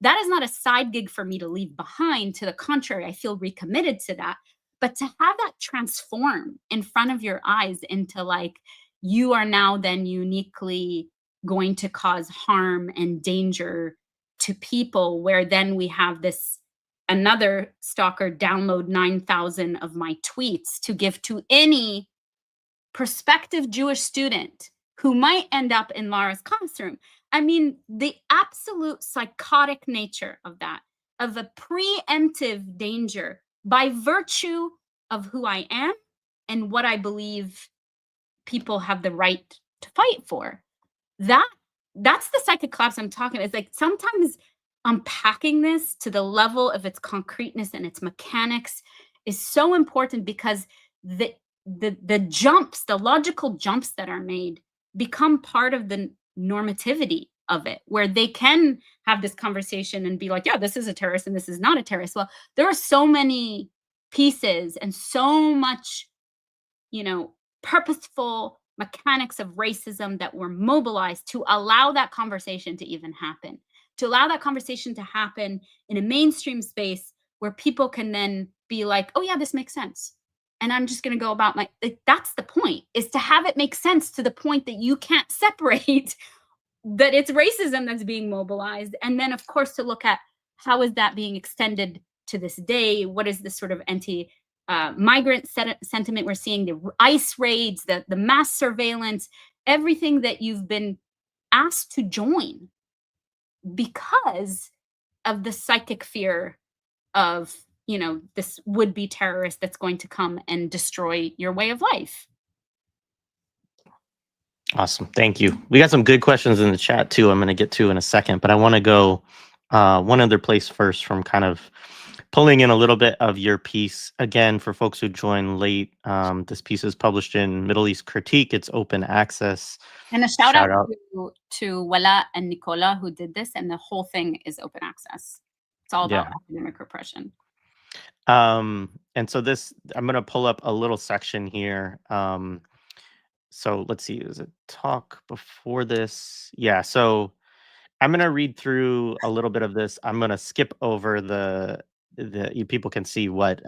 that is not a side gig for me to leave behind. To the contrary, I feel recommitted to that. But to have that transform in front of your eyes into like, you are now then uniquely going to cause harm and danger to people, where then we have this another stalker download 9,000 of my tweets to give to any prospective Jewish student who might end up in Lara's classroom. I mean, the absolute psychotic nature of that, of a preemptive danger by virtue of who I am and what I believe people have the right to fight for. That's the psychic collapse I'm talking about. It's like sometimes unpacking this to the level of its concreteness and its mechanics is so important, because the jumps, the logical jumps that are made become part of the normativity of it, where they can have this conversation and be like, yeah, this is a terrorist and this is not a terrorist. Well, there are so many pieces and so much, purposeful mechanics of racism that were mobilized to allow that conversation to even happen, to allow that conversation to happen in a mainstream space where people can then be like, oh yeah, this makes sense. And I'm just going to go about that's the point, is to have it make sense to the point that you can't separate that it's racism that's being mobilized. And then of course to look at how is that being extended to this day? What is this sort of migrant sentiment we're seeing, the ICE raids, the mass surveillance, everything that you've been asked to join because of the psychic fear of, this would-be terrorist that's going to come and destroy your way of life. Awesome. Thank you. We got some good questions in the chat too, I'm going to get to in a second, but I want to go one other place first, from kind of pulling in a little bit of your piece. Again, for folks who joined late, this piece is published in Middle East Critique. It's open access. And a shout out to Wala and Nicola who did this, and the whole thing is open access. It's all about academic repression. And so this, I'm going to pull up a little section here. So let's see, is it talk before this? Yeah, so I'm going to read through a little bit of this. I'm going to skip over you people can see what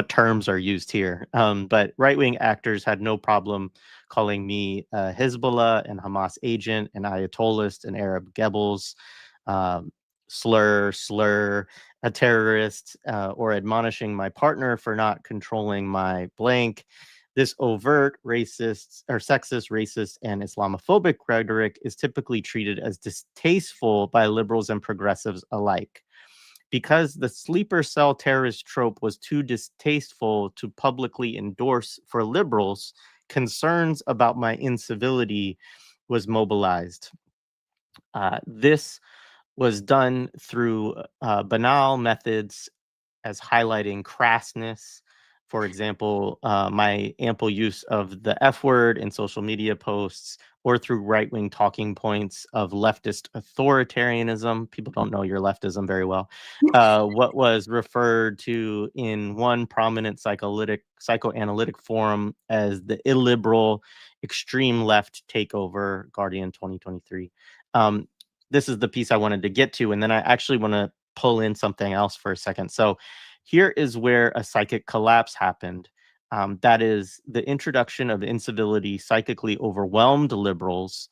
terms are used here. But right-wing actors had no problem calling me a Hezbollah and Hamas agent, an Ayatollahist, an Arab Goebbels, slur, a terrorist, or admonishing my partner for not controlling my blank. This overt racist or sexist, racist, and Islamophobic rhetoric is typically treated as distasteful by liberals and progressives alike. Because the sleeper cell terrorist trope was too distasteful to publicly endorse for liberals, concerns about my incivility was mobilized. This was done through banal methods, as highlighting crassness. For example, my ample use of the F word in social media posts, or through right-wing talking points of leftist authoritarianism. People don't know your leftism very well. What was referred to in one prominent psychoanalytic forum as the illiberal extreme left takeover, Guardian 2023. This is the piece I wanted to get to, and then I actually want to pull in something else for a second. So here is where a psychic collapse happened. That is, the introduction of incivility psychically overwhelmed liberals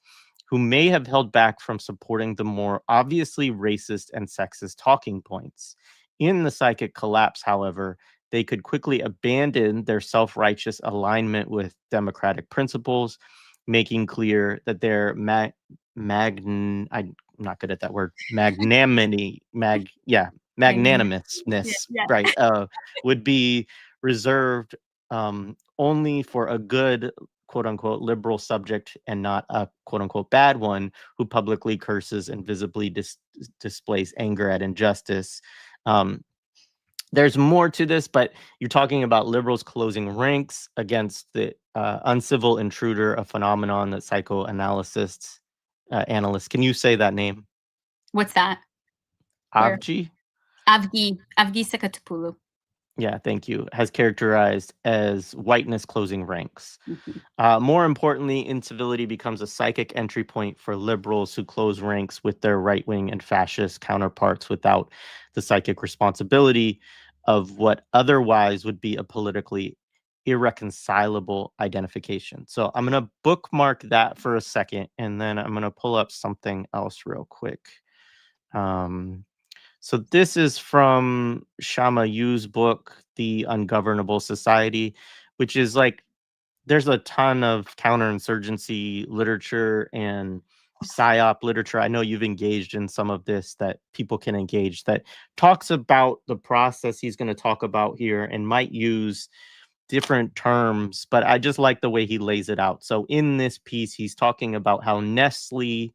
who may have held back from supporting the more obviously racist and sexist talking points. In the psychic collapse, however, they could quickly abandon their self-righteous alignment with democratic principles, making clear that their I'm not good at that word, magnanimousness, right, would be reserved only for a good, quote unquote, liberal subject, and not a quote unquote bad one who publicly curses and visibly displays anger at injustice. There's more to this, but you're talking about liberals closing ranks against the uncivil intruder, a phenomenon that psychoanalysts, analysts, can you say that name? What's that? Avgi? Avgi Sakatopoulou. Yeah, thank you. Has characterized as whiteness closing ranks. Mhm. More importantly, incivility becomes a psychic entry point for liberals who close ranks with their right wing and fascist counterparts without the psychic responsibility of what otherwise would be a politically irreconcilable identification. So I'm going to bookmark that for a second, and then I'm going to pull up something else real quick. Um, so this is from Shama Yu's book, The Ungovernable Society, which is like there's a ton of counterinsurgency literature and psyop literature. I know you've engaged in some of this that people can engage that talks about the process he's going to talk about here and might use different terms, but I just like the way he lays it out. So in this piece, he's talking about how Nestle,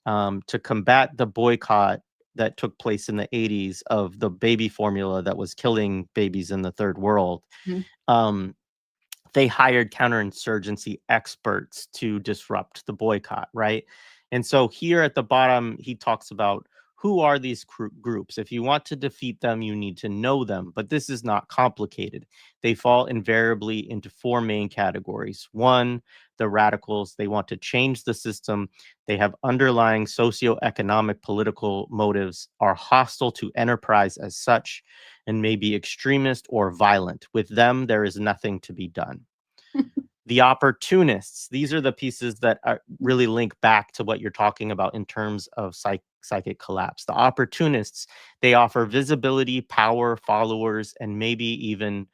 to combat the boycott that took place in the 80s of the baby formula that was killing babies in the third world, Mhm. um, they hired counterinsurgency experts to disrupt the boycott, right? And so here at the bottom, he talks about who are these groups. If you want to defeat them, you need to know them, but this is not complicated. They fall invariably into four main categories. One, the radicals, they want to change the system. They have underlying socioeconomic political motives, are hostile to enterprise as such, and may be extremist or violent. With them, there is nothing to be done. The opportunists, these are the pieces that really link back to what you're talking about in terms of psychic collapse. The opportunists, they offer visibility, power, followers, and maybe even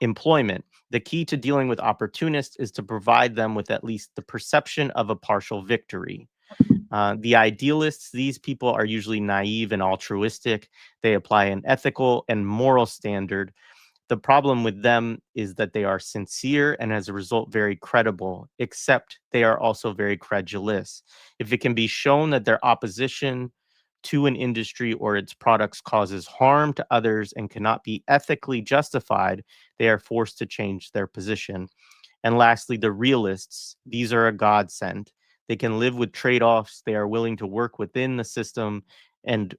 employment. The key to dealing with opportunists is to provide them with at least the perception of a partial victory. The idealists, these people are usually naive and altruistic. They apply an ethical and moral standard. The problem with them is that they are sincere and as a result very credible, except they are also very credulous. If it can be shown that their opposition to an industry or its products causes harm to others and cannot be ethically justified, they are forced to change their position. And lastly, the realists, these are a godsend. They can live with trade-offs. They are willing to work within the system and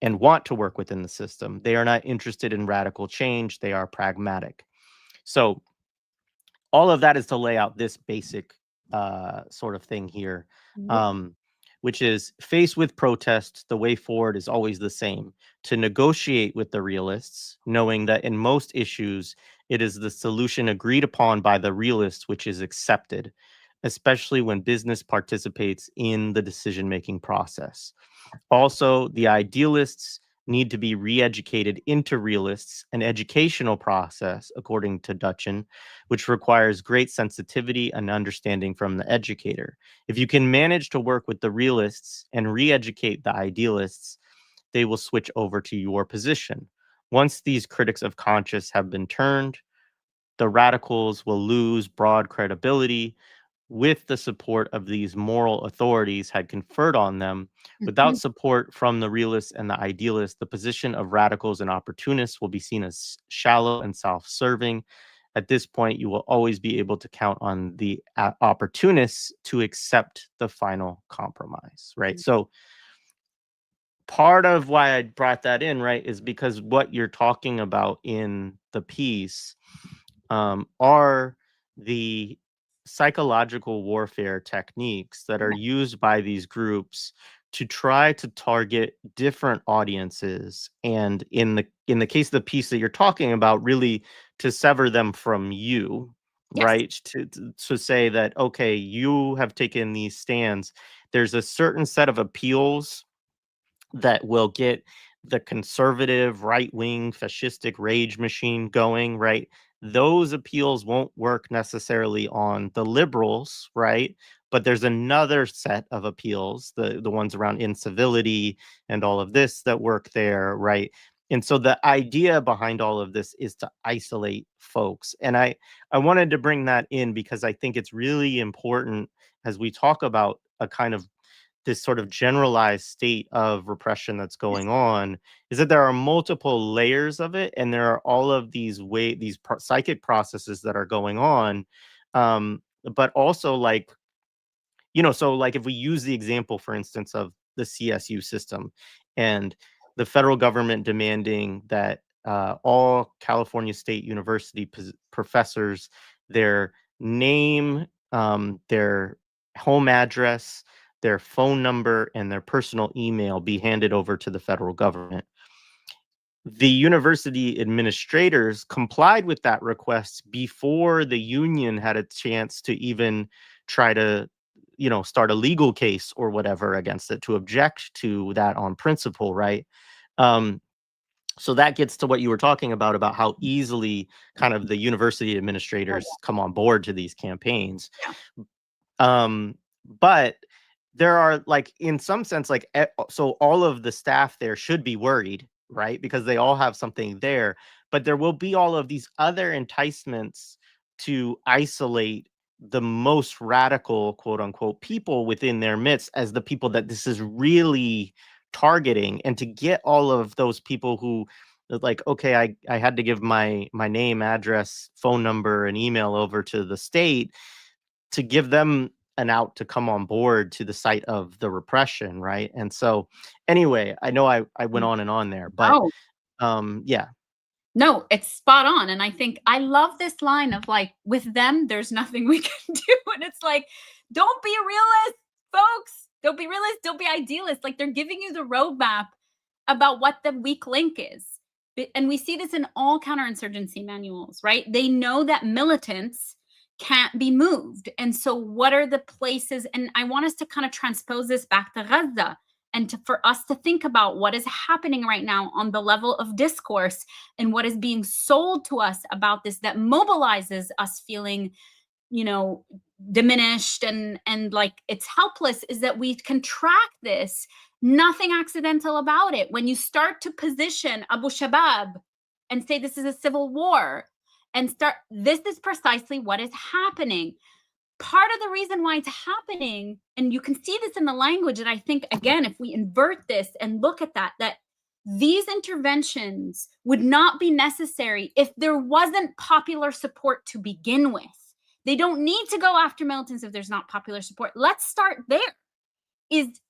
and want to work within the system. They are not interested in radical change. They are pragmatic. So all of that is to lay out this basic sort of thing here, Yeah. um, which is faced with protest, the way forward is always the same: to negotiate with the realists, knowing that in most issues, it is the solution agreed upon by the realists which is accepted, especially when business participates in the decision-making process. Also, the idealists need to be re-educated into realists, an educational process, according to Dutchin, which requires great sensitivity and understanding from the educator. If you can manage to work with the realists and re-educate the idealists, they will switch over to your position. Once these critics of conscience have been turned, the radicals will lose broad credibility with the support of these moral authorities had conferred on them. Without Mhm. support from the realists and the idealists, the position of radicals and opportunists will be seen as shallow and self-serving. At this point, you will always be able to count on the opportunists to accept the final compromise, right? So part of why I brought that in, right, is because what you're talking about in the piece are the psychological warfare techniques that are Yeah. used by these groups to try to target different audiences, and in the case of the piece that you're talking about, really to sever them from you, Yes. right? To say that, okay, you have taken these stands, there's a certain set of appeals that will get the conservative, right-wing, fascistic rage machine going, right? Those appeals won't work necessarily on the liberals, right? But there's another set of appeals, the ones around incivility and all of this that work there, right? And so the idea behind all of this is to isolate folks. And I wanted to bring that in because I think it's really important as we talk about a kind of this sort of generalized state of repression that's Yes. going on, is that there are multiple layers of it, and there are all of these psychic processes that are going on, but also like, so like if we use the example, for instance, of the CSU system and the federal government demanding that all California State University professors, their name, their home address, their phone number, and their personal email be handed over to the federal government. The university administrators complied with that request before the union had a chance to even try to, start a legal case or whatever against it, to object to that on principle, right? So that gets to what you were talking about how easily kind of the university Oh, administrators come on board to these campaigns. yeah. But there are, like, in some sense, like, so all of the staff there should be worried, right? Because they all have something there, but there will be all of these other enticements to isolate the most radical, quote unquote, people within their midst as the people that this is really targeting, and to get all of those people who, like, okay, I had to give my name, address, phone number, and email over to the state, to give them an out to come on board to the site of the repression, right? And so anyway, I know I went on and on there, but yeah. No, it's spot on. And I think I love this line of, like, with them, there's nothing we can do. And it's like, don't be a realist, folks. Don't be realist. Don't be idealist. Like, they're giving you the roadmap about what the weak link is. And we see this in all counterinsurgency manuals, right? They know that militants can't be moved. And so what are the places? And I want us to kind of transpose this back to Gaza, and for us to think about what is happening right now on the level of discourse and what is being sold to us about this, that mobilizes us feeling, diminished and like it's helpless, is that we can track this. Nothing accidental about it. When you start to position Abu Shabab and say this is a civil war, and this is precisely what is happening. Part of the reason why it's happening, and you can see this in the language, and I think, again, if we invert this and look at that these interventions would not be necessary if there wasn't popular support to begin with. They don't need to go after militants if there's not popular support. Let's start there.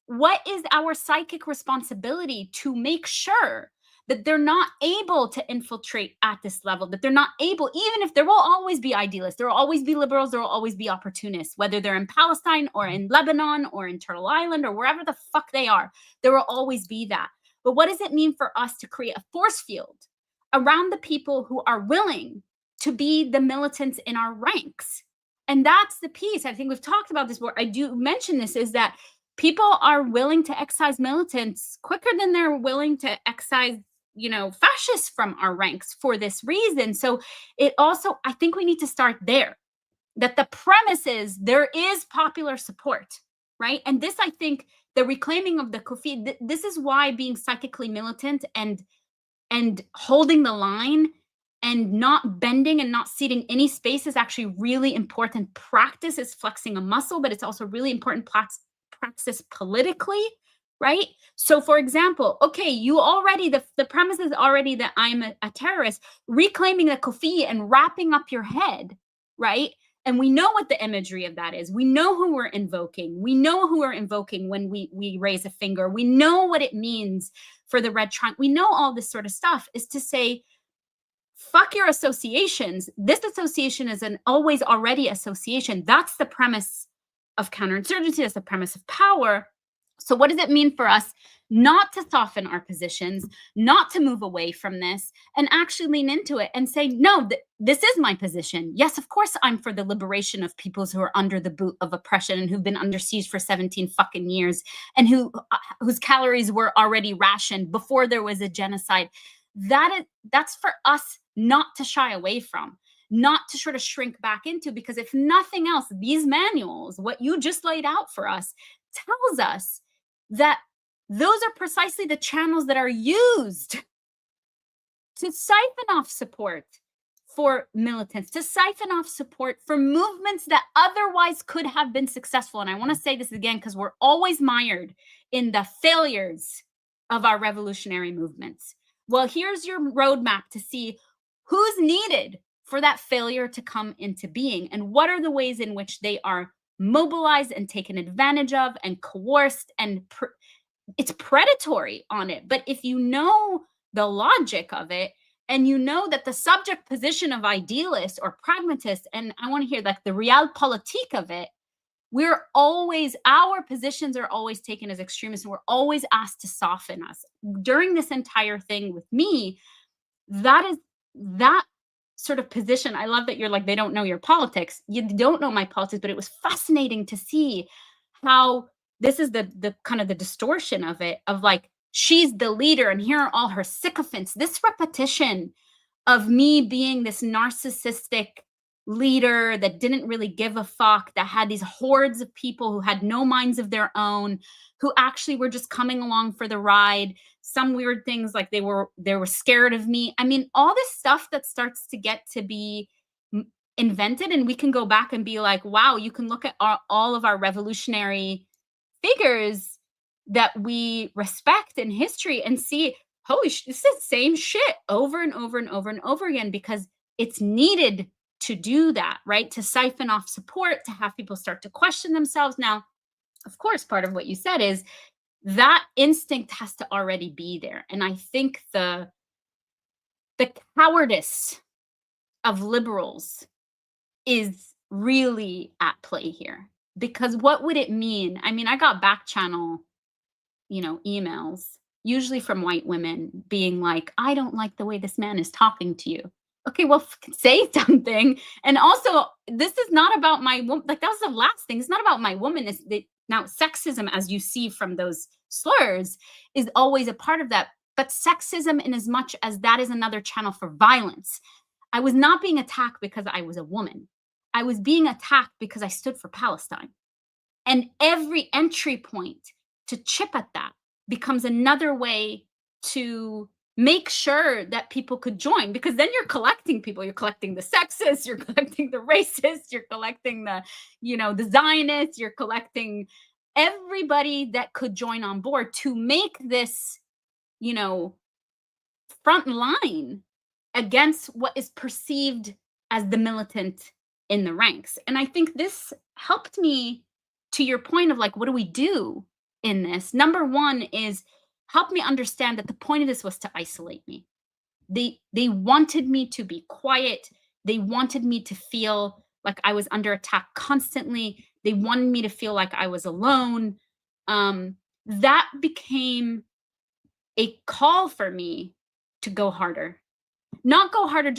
What is our psychic responsibility to make sure that they're not able to infiltrate at this level, that they're not able, even if there will always be idealists, there will always be liberals, there will always be opportunists, whether they're in Palestine or in Lebanon or in Turtle Island or wherever the fuck they are, there will always be that. But what does it mean for us to create a force field around the people who are willing to be the militants in our ranks? And that's the piece. I think we've talked about this before. I do mention this, is that people are willing to excise militants quicker than they're willing to excise fascists from our ranks for this reason. So it also, I think we need to start there, that the premise is there is popular support, right? And this, I think, the reclaiming of the Kufi, this is why being psychically militant and holding the line and not bending and not ceding any space is actually really important practice. It's flexing a muscle, but it's also really important practice politically, right? So, for example, okay, you already, the premise is already that I'm a terrorist, reclaiming the Kofi and wrapping up your head, right? And we know what the imagery of that is. We know who we're invoking. We know who we're invoking when we raise a finger. We know what it means for the red trunk. We know all this sort of stuff is to say, fuck your associations. This association is an always already association. That's the premise of counterinsurgency. That's the premise of power. So what does it mean for us not to soften our positions, not to move away from this, and actually lean into it and say, no, this is my position. Yes, of course, I'm for the liberation of peoples who are under the boot of oppression and who've been under siege for 17 fucking years and whose calories were already rationed before there was a genocide. That's for us not to shy away from, not to sort of shrink back into, because if nothing else, these manuals, what you just laid out for us, tells us that those are precisely the channels that are used to siphon off support for militants, to siphon off support for movements that otherwise could have been successful. And I want to say this again, because we're always mired in the failures of our revolutionary movements. Well, here's your roadmap to see who's needed for that failure to come into being, and what are the ways in which they are mobilized and taken advantage of and coerced, and it's predatory on it. But if you know the logic of it, and you know that the subject position of idealist or pragmatist, and I want to hear like the realpolitik of it, we're always, our positions are always taken as extremists, and we're always asked to soften us. During this entire thing with me, that sort of position, I love that you're like, they don't know your politics. You don't know my politics, but it was fascinating to see how this is the kind of the distortion of it, of like, she's the leader and here are all her sycophants. This repetition of me being this narcissistic leader that didn't really give a fuck, that had these hordes of people who had no minds of their own, who actually were just coming along for the ride. Some weird things like they were scared of me. I mean, all this stuff that starts to get to be invented, and we can go back and be like, wow, you can look at all of our revolutionary figures that we respect in history and see, holy shit, this is the same shit over and over and over and over again, because it's needed to do that, right? To siphon off support, to have people start to question themselves. Now, of course, part of what you said is that instinct has to already be there. And I think the cowardice of liberals is really at play here. Because what would it mean? I mean, I got back channel, emails, usually from white women being like, I don't like the way this man is talking to you. Okay, well, say something. And also, this is not about my woman. Like, that was the last thing. It's not about my woman. Now, sexism, as you see from those slurs, is always a part of that. But sexism, in as much as that is another channel for violence. I was not being attacked because I was a woman. I was being attacked because I stood for Palestine. And every entry point to chip at that becomes another way to make sure that people could join, because then you're collecting people. You're collecting the sexists, you're collecting the racists, you're collecting the, the Zionists, you're collecting everybody that could join on board to make this, front line against what is perceived as the militant in the ranks. And I think this helped me, to your point of like, what do we do in this? Number one is help me understand that the point of this was to isolate me. They wanted me to be quiet. They wanted me to feel like I was under attack constantly. They wanted me to feel like I was alone. That became a call for me to go harder. Not go harder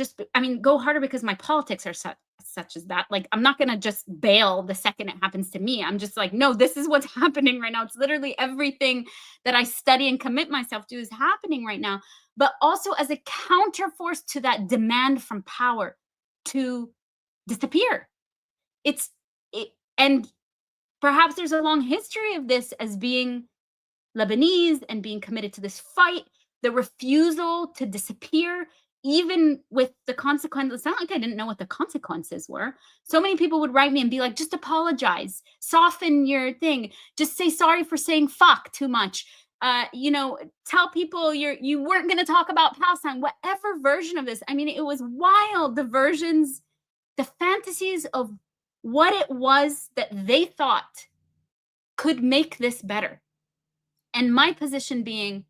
go harder because my politics are such as that. Like, I'm not going to just bail the second it happens to me. I'm just like, no, this is what's happening right now. It's literally everything that I study and commit myself to is happening right now. But also as a counterforce to that demand from power to disappear. And perhaps there's a long history of this as being Lebanese and being committed to this fight, the refusal to disappear, even with the consequences. It's not like I didn't know what the consequences were. So many people would write me and be like, just apologize, soften your thing, just say sorry for saying fuck too much. Tell people you weren't going to talk about Palestine, whatever version of this. I mean, it was wild. The fantasies of what it was that they thought could make this better. And my position being,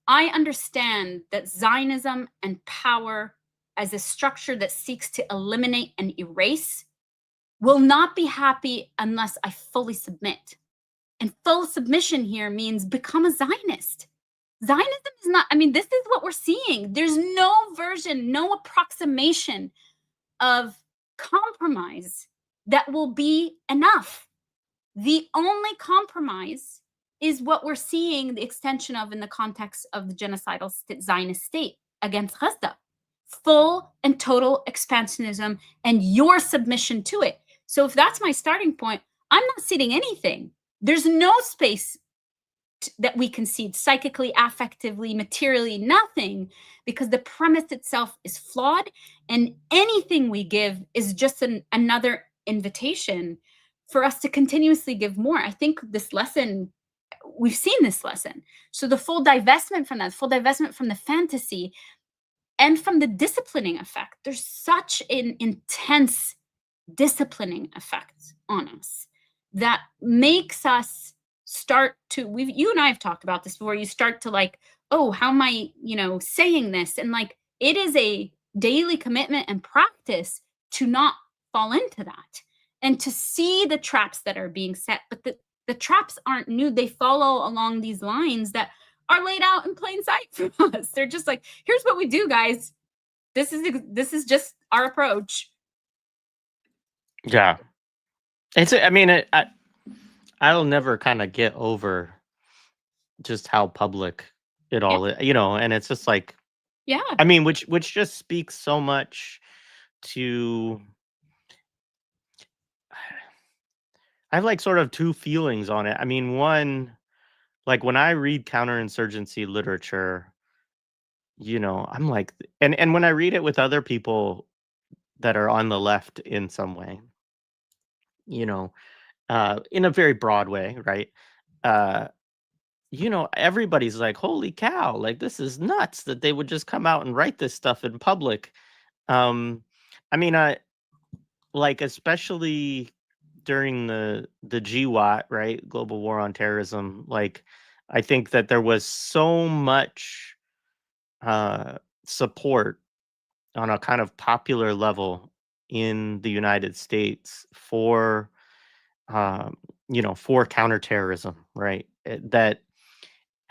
I understand that Zionism and power as a structure that seeks to eliminate and erase will not be happy unless I fully submit. And full submission here means become a Zionist. Zionism is not, this is what we're seeing. There's no version, no approximation of compromise that will be enough. The only compromise is what we're seeing the extension of in the context of the genocidal Zionist state against Gaza. Full and total expansionism and your submission to it. So if that's my starting point, I'm not ceding anything. There's no space that we concede psychically, affectively, materially, nothing, because the premise itself is flawed, and anything we give is just another invitation for us to continuously give more. I think this lesson, we've seen this lesson. So the full divestment from that, full divestment from the fantasy and from the disciplining effect. There's such an intense disciplining effect on us that makes us start to, you and I have talked about this before, you start to like, oh, how am I, saying this? And like, it is a daily commitment and practice to not fall into that and to see the traps that are being set. But the traps aren't new. They follow along these lines that are laid out in plain sight for us. They're just like, here's what we do, guys. This is just our approach. Yeah. I mean, I'll never kind of get over just how public it all is, and it's just like, Yeah. I mean, which just speaks so much to, I have like sort of two feelings on it. I mean, one, like when I read counterinsurgency literature, I'm like, and when I read it with other people that are on the left in some way, you know, in a very broad way, right? Uh, everybody's like, holy cow, like this is nuts that they would just come out and write this stuff in public. I mean, I like, especially during the GWAT, right? Global War on Terrorism. Like, I think that there was so much support on a kind of popular level in the United States for for counterterrorism, right? That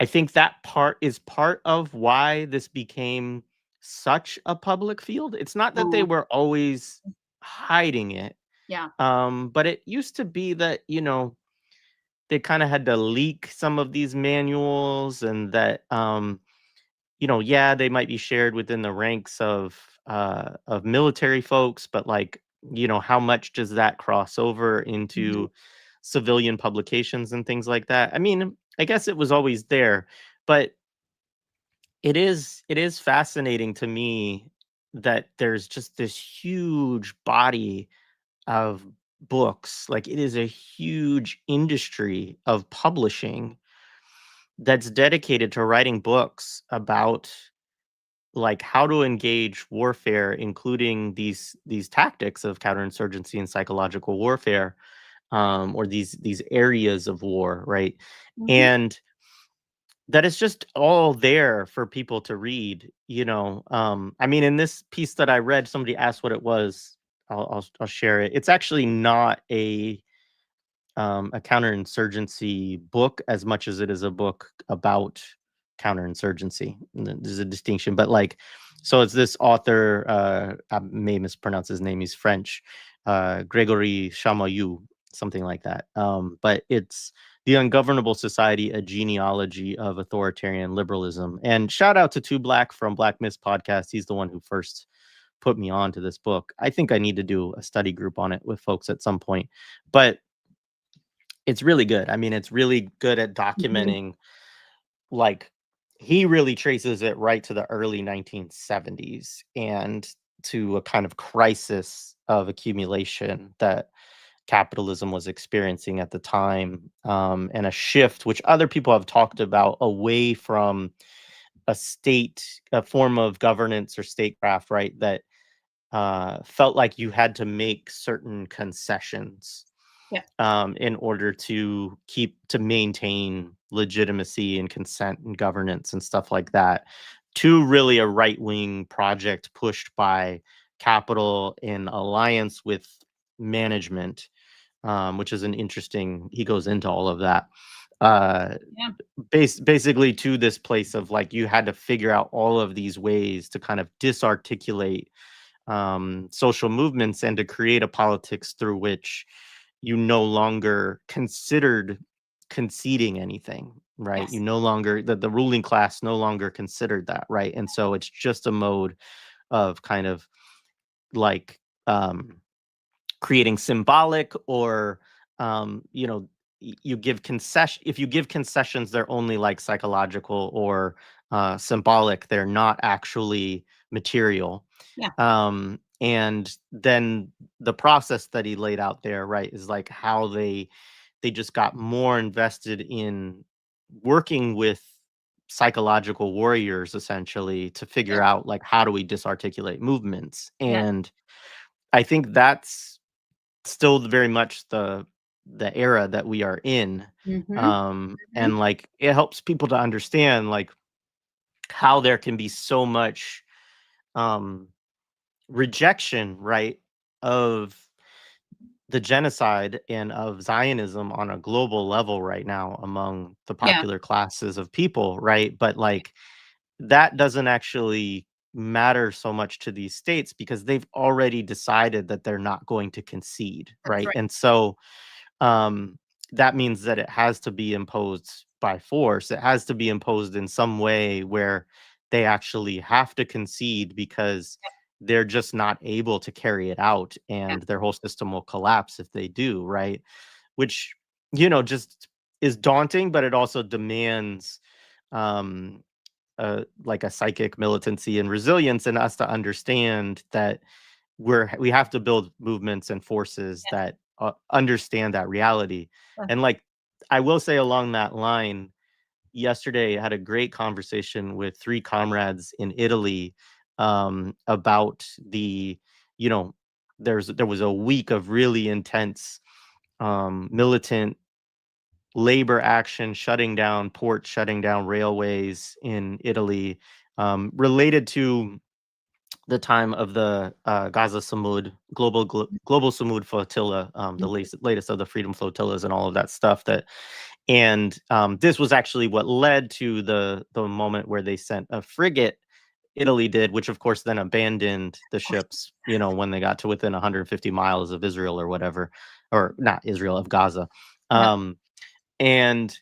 I think that is part of why this became such a public field. It's not that they were always hiding it. Yeah. But it used to be that, they kind of had to leak some of these manuals, and that yeah, they might be shared within the ranks of military folks, but like, how much does that cross over into civilian publications and things like that? I mean, I guess it was always there, but it is fascinating to me that there's just this huge body of books. Like, it is a huge industry of publishing that's dedicated to writing books about like how to engage warfare, including these tactics of counterinsurgency and psychological warfare, or these areas of war, right? And that is just all there for people to read. I mean, in this piece that I read, somebody asked what it was. I'll share it. It's actually not a counterinsurgency book as much as it is a book about counterinsurgency. And there's a distinction, but like, so it's this author, I may mispronounce his name, he's French, Gregory Chamayou, something like that. But it's The Ungovernable Society, A Genealogy of Authoritarian Liberalism. And shout out to Two Black from Black Myths podcast. He's the one who first put me on to this book. I think I need to do a study group on it with folks at some point. But it's really good. I mean, it's really good at documenting, like, he really traces it right to the early 1970s and to a kind of crisis of accumulation that capitalism was experiencing at the time, and a shift, which other people have talked about, away from a form of governance or statecraft, right? That felt like you had to make certain concessions in order to maintain legitimacy and consent and governance and stuff like that, to really a right-wing project pushed by capital in alliance with management, which is an interesting, he goes into all of that. Basically to this place of like, you had to figure out all of these ways to kind of disarticulate social movements and to create a politics through which you no longer considered conceding anything, right? You no longer, the ruling class no longer considered that, right? And so it's just a mode of kind of like creating symbolic, or you give concession. If you give concessions, they're only like psychological or symbolic. They're not actually material. And then the process that he laid out there, right, is like how they just got more invested in working with psychological warriors, essentially, to figure out like, how do we disarticulate movements. And I think that's still very much the era that we are in. And like, it helps people to understand like how there can be so much um, rejection, right, of the genocide and of Zionism on a global level right now among the Yeah. popular classes of people, right? But like that doesn't actually matter so much to these states because they've already decided that they're not going to concede, That's right? right. And so um, that means that it has to be imposed by force. It has to be imposed in some way where they actually have to concede because they're just not able to carry it out Yeah. and their whole system will collapse if they do, right? Which, you know, just is daunting, but it also demands um like a psychic militancy and resilience in us to understand that we have to build movements and forces that understand that reality. Yeah. And like I will say along that line, yesterday I had a great conversation with three comrades in Italy about the, you know, there was a week of really intense militant labor action, shutting down ports, shutting down railways in Italy, related to the time of the Gaza Samud global Samud flotilla, the latest of the freedom flotillas and all of that stuff. And this was actually what led to the moment where they sent a frigate. Italy did, which of course then abandoned the ships, you know, when they got to within 150 miles of Israel or whatever, or not Israel, of Gaza. Yeah. Um, and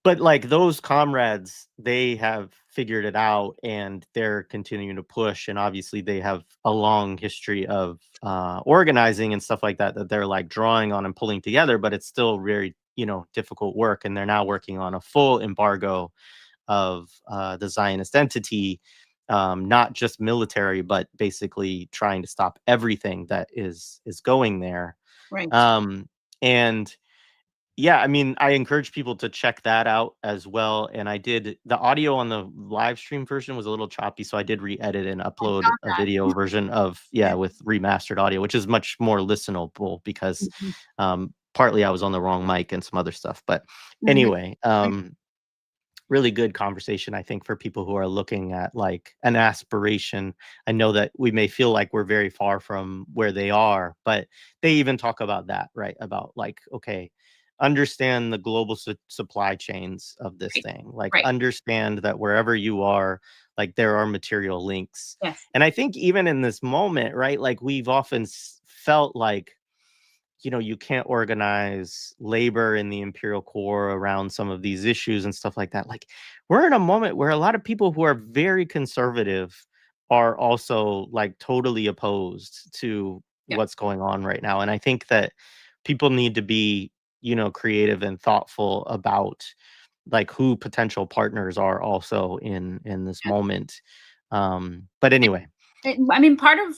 but like those comrades, they have figured it out and they're continuing to push. And obviously they have a long history of organizing and stuff like that that they're like drawing on and pulling together, but it's still very, you know, difficult work. And they're now working on a full embargo of the Zionist entity, not just military, but basically trying to stop everything that is going there. Right. Um, and yeah, I mean, I encourage people to check that out as well. And I did the audio on the live stream version was a little choppy, so I did re-edit and I upload saw a that. video version of Yeah. with remastered audio, which is much more listenable because Mhm. partly I was on the wrong mic and some other stuff. But Mhm. anyway, really good conversation, I think, for people who are looking at like an aspiration. I know that we may feel like we're very far from where they are, but they even talk about that, right? About like, okay, understand the global supply chains of this Right. thing. Like, Right. understand that wherever you are, like, there are material links. Yes. And I think even in this moment, right, like, we've often felt like, you know, you can't organize labor in the imperial core around some of these issues and stuff like that. Like, we're in a moment where a lot of people who are very conservative are also like totally opposed to Yeah. what's going on right now. And I think that people need to be, you know, creative and thoughtful about like who potential partners are also in this Yeah. moment. But anyway, I mean, part of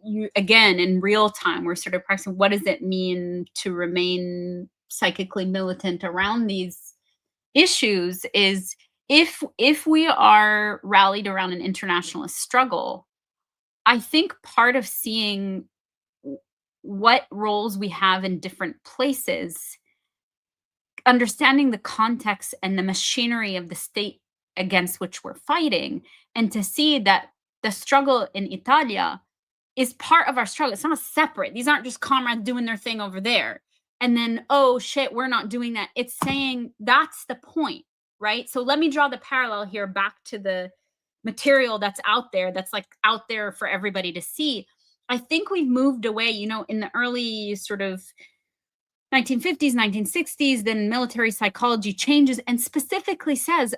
you again in real time, we're sort of practicing what does it mean to remain psychically militant around these issues is if we are rallied around an internationalist struggle, I think part of seeing what roles we have in different places, understanding the context and the machinery of the state against which we're fighting, and to see that the struggle in Italia is part of our struggle. It's not separate. These aren't just comrades doing their thing over there. And then, oh shit, we're not doing that. It's saying that's the point, right? So let me draw the parallel here back to the material that's out there, that's like out there for everybody to see. I think we've moved away, you know, in the early sort of 1950s, 1960s, then military psychology changes and specifically says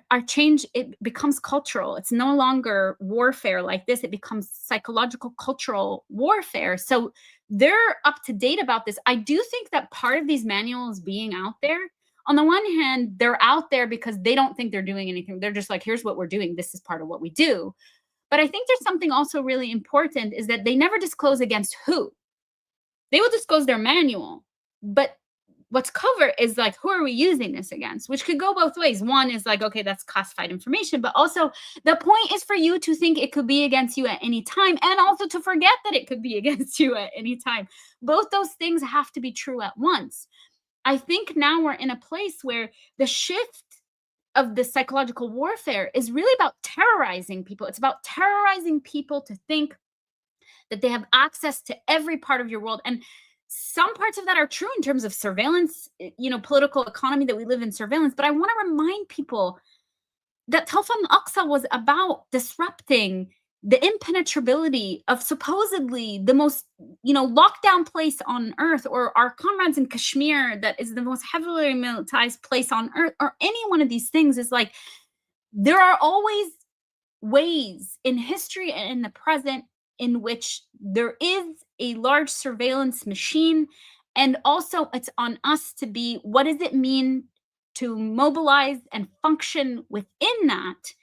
our change, it becomes cultural. It's no longer warfare like this, it becomes psychological cultural warfare. So they're up to date about this. I do think that part of these manuals being out there, on the one hand, they're out there because they don't think they're doing anything. They're just like, here's what we're doing. This is part of what we do. But I think there's something also really important is that they never disclose against who. They will disclose their manual, but what's covered is like, who are we using this against? Which could go both ways. One is like, okay, that's classified information, but also the point is for you to think it could be against you at any time and also to forget that it could be against you at any time. Both those things have to be true at once. I think now we're in a place where the shift of the psychological warfare is really about terrorizing people. It's about terrorizing people to think that they have access to every part of your world. And some parts of that are true in terms of surveillance, political economy, that we live in surveillance. But I want to remind people that Tawfan al-Aqsa was about disrupting the impenetrability of supposedly the most, lockdown place on earth, or our comrades in Kashmir, that is the most heavily militarized place on earth, or any one of these things. Is like, there are always ways in history and in the present in which there is a large surveillance machine. And also it's on us to be, what does it mean to mobilize and function within that?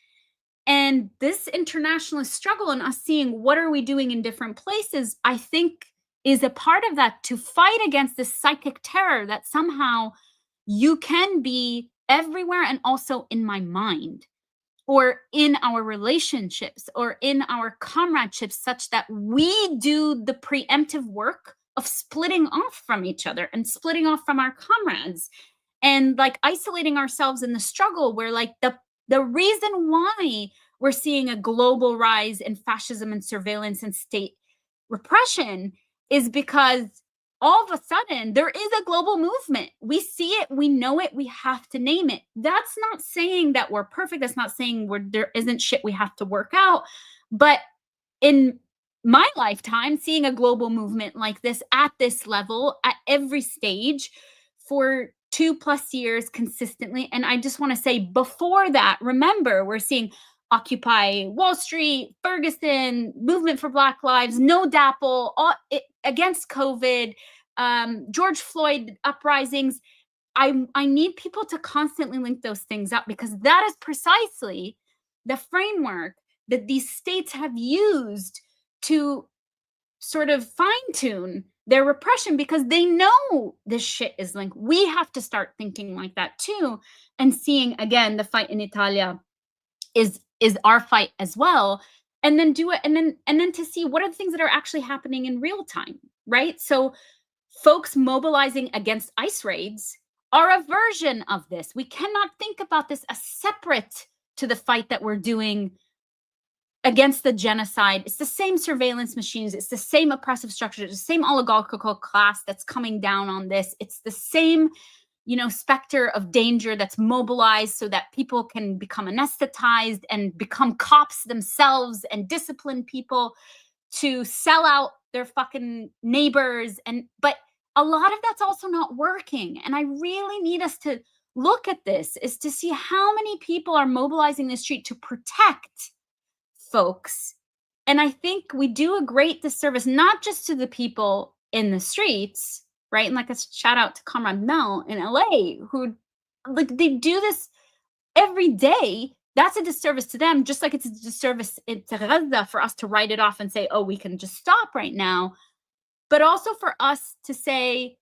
And this internationalist struggle and us seeing what are we doing in different places, I think is a part of that, to fight against this psychic terror that somehow you can be everywhere and also in my mind, or in our relationships, or in our comradeships, such that we do the preemptive work of splitting off from each other and splitting off from our comrades, and like isolating ourselves in the struggle, where like the reason why we're seeing a global rise in fascism and surveillance and state repression is because all of a sudden there is a global movement. We see it, we know it, we have to name it. That's not saying that we're perfect. That's not saying there isn't shit we have to work out. But in my lifetime, seeing a global movement like this at this level, at every stage, for 2+ years consistently. And I just want to say, before that, remember, we're seeing Occupy Wall Street, Ferguson, Movement for Black Lives, No DAPL, against COVID, George Floyd uprisings. I need people to constantly link those things up, because that is precisely the framework that these states have used to sort of fine-tune their repression, because they know this shit is linked. We have to start thinking like that too, and seeing, again, the fight in Italia is our fight as well, and then do it, and then to see what are the things that are actually happening in real time, right? So folks mobilizing against ICE raids are a version of this. We cannot think about this as separate to the fight that we're doing against the genocide. It's the same surveillance machines. It's the same oppressive structure. It's the same oligarchical class that's coming down on this. It's the same, specter of danger that's mobilized so that people can become anesthetized and become cops themselves and discipline people to sell out their fucking neighbors. But a lot of that's also not working. And I really need us to look at this, is to see how many people are mobilizing the street to protect folks. And I think we do a great disservice, not just to the people in the streets, right? And like a shout out to Comrade Mel in LA, who like they do this every day. That's a disservice to them, just like it's a disservice to Gaza for us to write it off and say, oh, we can just stop right now. But also for us to say,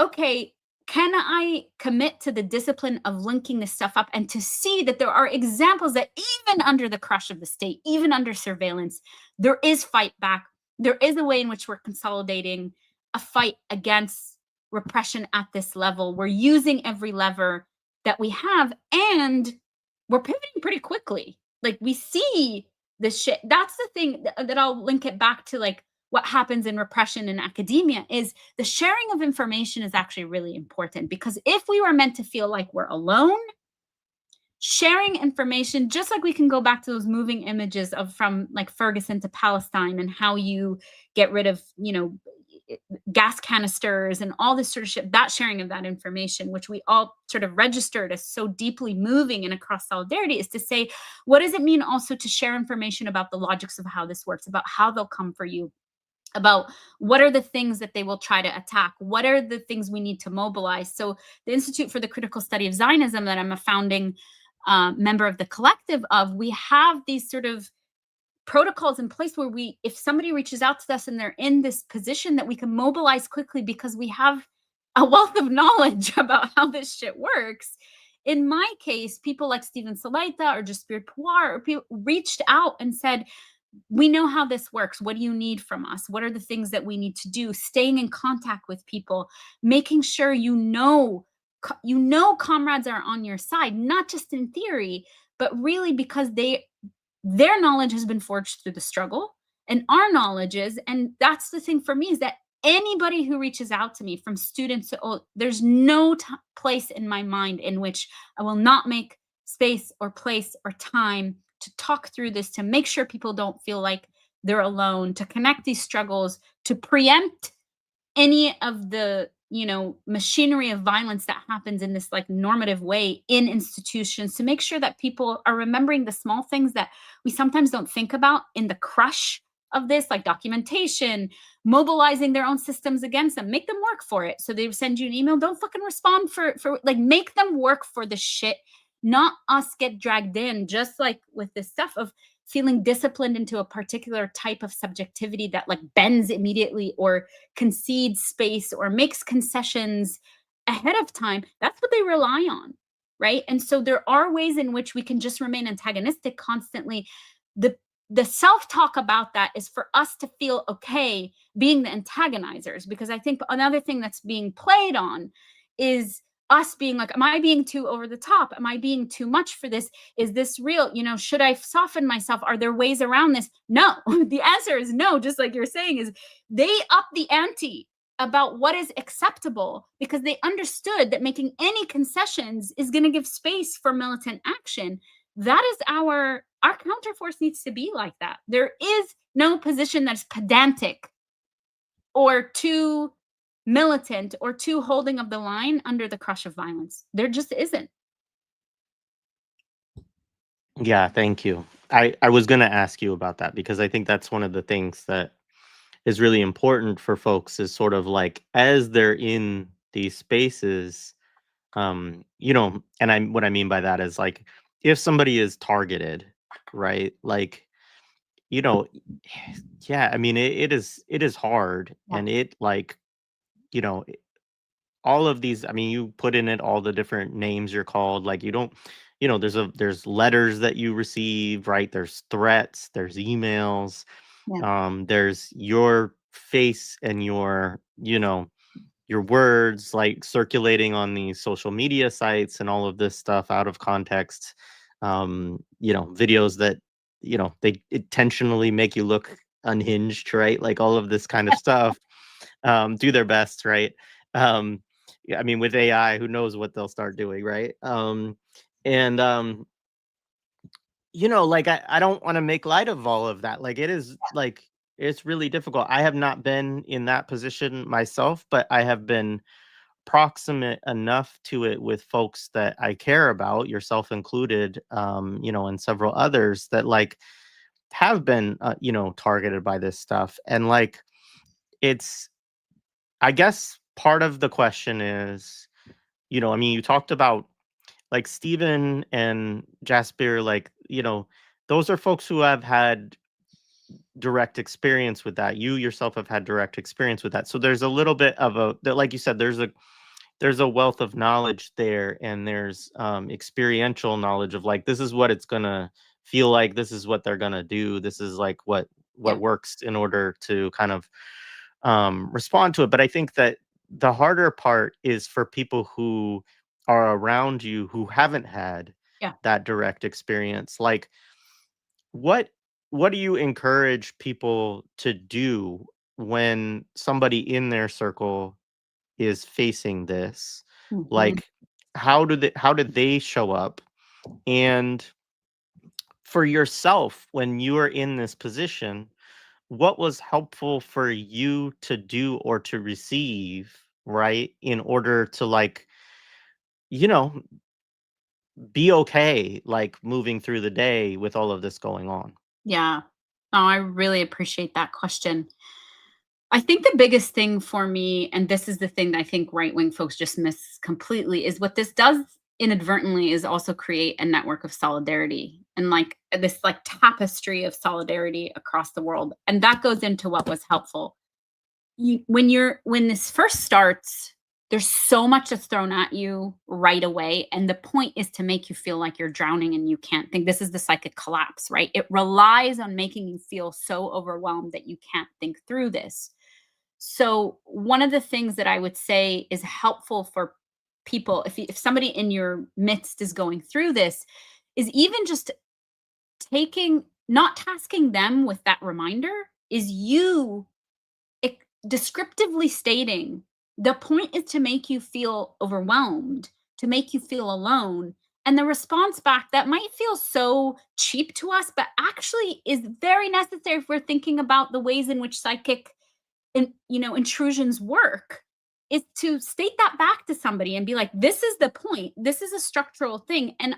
okay, can I commit to the discipline of linking this stuff up, and to see that there are examples that even under the crush of the state, even under surveillance, there is fight back. There is a way in which we're consolidating a fight against repression at this level. We're using every lever that we have, and we're pivoting pretty quickly. Like, we see this shit. That's the thing that I'll link it back to, like, what happens in repression in academia is the sharing of information is actually really important, because if we were meant to feel like we're alone, sharing information, just like we can go back to those moving images of from like Ferguson to Palestine, and how you get rid of, gas canisters and all this sort of shit, that sharing of that information, which we all sort of registered as so deeply moving and across solidarity, is to say, what does it mean also to share information about the logics of how this works, about how they'll come for you, about what are the things that they will try to attack, what are the things we need to mobilize. So the Institute for the Critical Study of Zionism, that I'm a founding member of the collective of, we have these sort of protocols in place where if somebody reaches out to us and they're in this position, that we can mobilize quickly because we have a wealth of knowledge about how this shit works. In my case, people like Steven Salaita or Jaspir Pawar or people reached out and said, we know how this works. What do you need from us? What are the things that we need to do? Staying in contact with people, making sure you know comrades are on your side, not just in theory, but really because their knowledge has been forged through the struggle, and our knowledge is, and that's the thing for me, is that anybody who reaches out to me, from students to old, there's no place in my mind in which I will not make space or place or time to talk through this, to make sure people don't feel like they're alone, to connect these struggles, to preempt any of the, machinery of violence that happens in this like normative way in institutions, to make sure that people are remembering the small things that we sometimes don't think about in the crush of this, like documentation, mobilizing their own systems against them. Make them work for it. So they send you an email, don't fucking respond for like, make them work for the shit, not us get dragged in, just like with this stuff of feeling disciplined into a particular type of subjectivity that like bends immediately or concedes space or makes concessions ahead of time. That's what they rely on, right? And so there are ways in which we can just remain antagonistic constantly. The self-talk about that is for us to feel okay being the antagonizers, because I think another thing that's being played on is us being like, am I being too over the top? Am I being too much for this? Is this real? Should I soften myself? Are there ways around this? No. The answer is no. Just like you're saying, is they up the ante about what is acceptable, because they understood that making any concessions is going to give space for militant action. That is our counterforce needs to be like that. There is no position that's pedantic or too militant or too holding of the line under the crush of violence. There just isn't. Yeah, thank you. I was going to ask you about that, because I think that's one of the things that is really important for folks, is sort of like, as they're in these spaces, and what I mean by that is, like, if somebody is targeted, right? Like, you know, yeah, I mean, it is hard, Yeah. and it, like, you know, all of these, I mean, you put in it all the different names you're called, like, you don't, there's letters that you receive, right? There's threats, there's emails, Yeah. there's your face and your words, like, circulating on these social media sites and all of this stuff out of context. Videos that, they intentionally make you look unhinged, right? Like, all of this kind of stuff, do their best, right? Yeah, I mean, with AI, who knows what they'll start doing, right? And like, I don't want to make light of all of that. Like, it is, like, it's really difficult. I have not been in that position myself, but I have been proximate enough to it with folks that I care about, yourself included, and several others that, like, have been, targeted by this stuff. And, like, it's, I guess part of the question is, I mean, you talked about, like, Stephen and Jasper, like, those are folks who have had direct experience with that. You yourself have had direct experience with that. So there's a little bit of like you said, there's a wealth of knowledge there, and there's experiential knowledge of, like, this is what it's gonna feel like, this is what they're gonna do, this is, like, what Yeah. works in order to kind of respond to it. But I think that the harder part is for people who are around you who haven't had Yeah. that direct experience. Like, what do you encourage people to do when somebody in their circle is facing this? Mhm. Like, how did they show up? And for yourself, when you are in this position, what was helpful for you to do or to receive, right, in order to, like, you know be okay, like, moving through the day with all of this going on? Yeah. Oh, I really appreciate that question. I think the biggest thing for me, and this is the thing that I think right wing folks just miss completely, is what this does inadvertently is also create a network of solidarity, and like this like tapestry of solidarity across the world. And that goes into what was helpful. When this first starts, there's so much that's thrown at you right away. And the point is to make you feel like you're drowning and you can't think. This is the psychic collapse, right? It relies on making you feel so overwhelmed that you can't think through this. So, one of the things that I would say is helpful for people, if somebody in your midst is going through this, is even just not tasking them with that reminder, is you descriptively stating, the point is to make you feel overwhelmed, to make you feel alone. And the response back that might feel so cheap to us, but actually is very necessary if we're thinking about the ways in which psychic intrusions work, is to state that back to somebody and be like, this is the point. This is a structural thing. And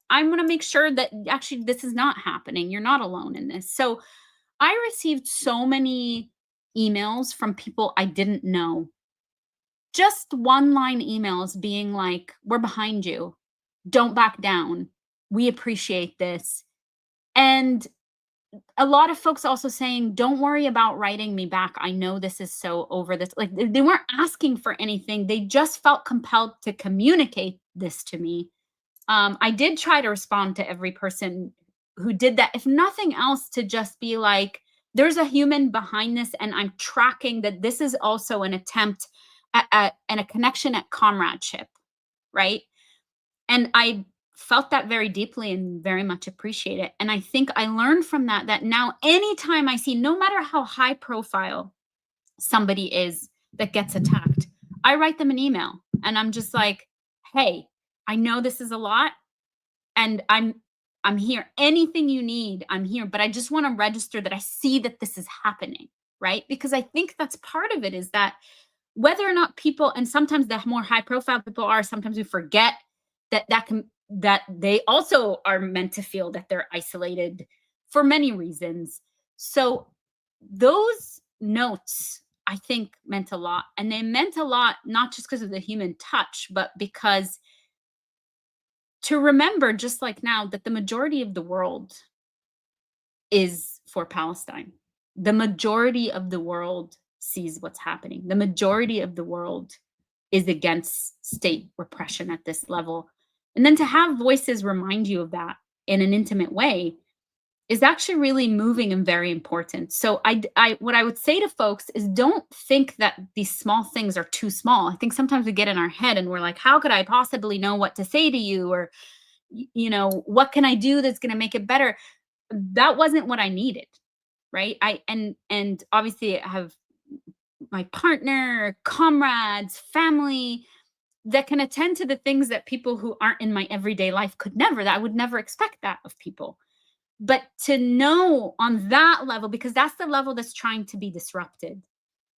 I'm going to make sure that actually this is not happening. You're not alone in this. So I received so many emails from people I didn't know. Just one-line emails being like, we're behind you. Don't back down. We appreciate this. And a lot of folks also saying, don't worry about writing me back. I know this is so over this. Like, they weren't asking for anything. They just felt compelled to communicate this to me. I did try to respond to every person who did that, if nothing else, to just be like, there's a human behind this, and I'm tracking that this is also an attempt at and a connection at comradeship, right? And I felt that very deeply and very much appreciate it. And I think I learned from that now anytime I see, no matter how high profile somebody is that gets attacked, I write them an email and I'm just like, hey, I know this is a lot, and I'm here. Anything you need, I'm here. But I just want to register that I see that this is happening, right? Because I think that's part of it, is that whether or not people, and sometimes the more high profile people are, sometimes we forget that they also are meant to feel that they're isolated for many reasons. So those notes, I think, meant a lot. And they meant a lot, not just because of the human touch, but because to remember, just like now, that the majority of the world is for Palestine. The majority of the world sees what's happening. The majority of the world is against state repression at this level. And then to have voices remind you of that in an intimate way is actually really moving and very important. So what I would say to folks is, don't think that these small things are too small. I think sometimes we get in our head and we're like, how could I possibly know what to say to you? Or, what can I do that's going to make it better? That wasn't what I needed. Right. And obviously I have my partner, comrades, family that can attend to the things that people who aren't in my everyday life could never, that I would never expect that of people. But to know on that level, because that's the level that's trying to be disrupted,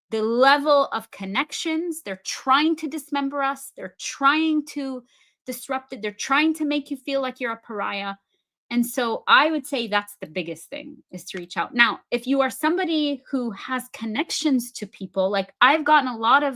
the level of connections, they're trying to dismember us. They're trying to disrupt it. They're trying to make you feel like you're a pariah. And so I would say that's the biggest thing, is to reach out. Now, if you are somebody who has connections to people, like I've gotten a lot of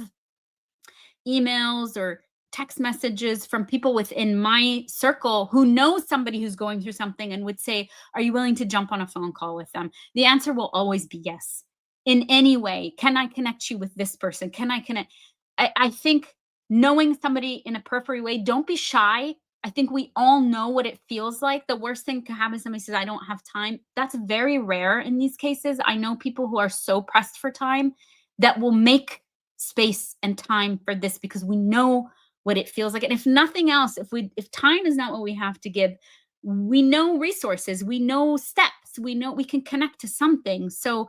emails or text messages from people within my circle who know somebody who's going through something and would say, are you willing to jump on a phone call with them? The answer will always be yes. In any way, can I connect you with this person? Can I connect? I think knowing somebody in a periphery way, don't be shy. I think we all know what it feels like. The worst thing can happen is somebody says, I don't have time. That's very rare in these cases. I know people who are so pressed for time that will make space and time for this, because we know what it feels like. And if nothing else, if time is not what we have to give, we know resources, we know steps, we know we can connect to something. So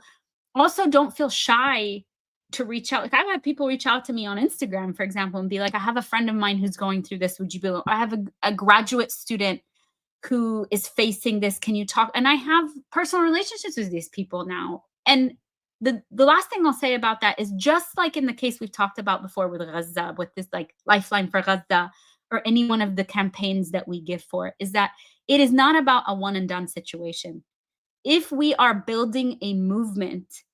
also don't feel shy to reach out. Like I've had people reach out to me on Instagram, for example, and be like, I have a friend of mine who's going through this. Would you be, I have a graduate student who is facing this. Can you talk? And I have personal relationships with these people now. And the last thing I'll say about that is, just like in the case we've talked about before with Gaza, with this like Lifeline for Gaza, or any one of the campaigns that we give for it, is that it is not about a one and done situation. If we are building a movement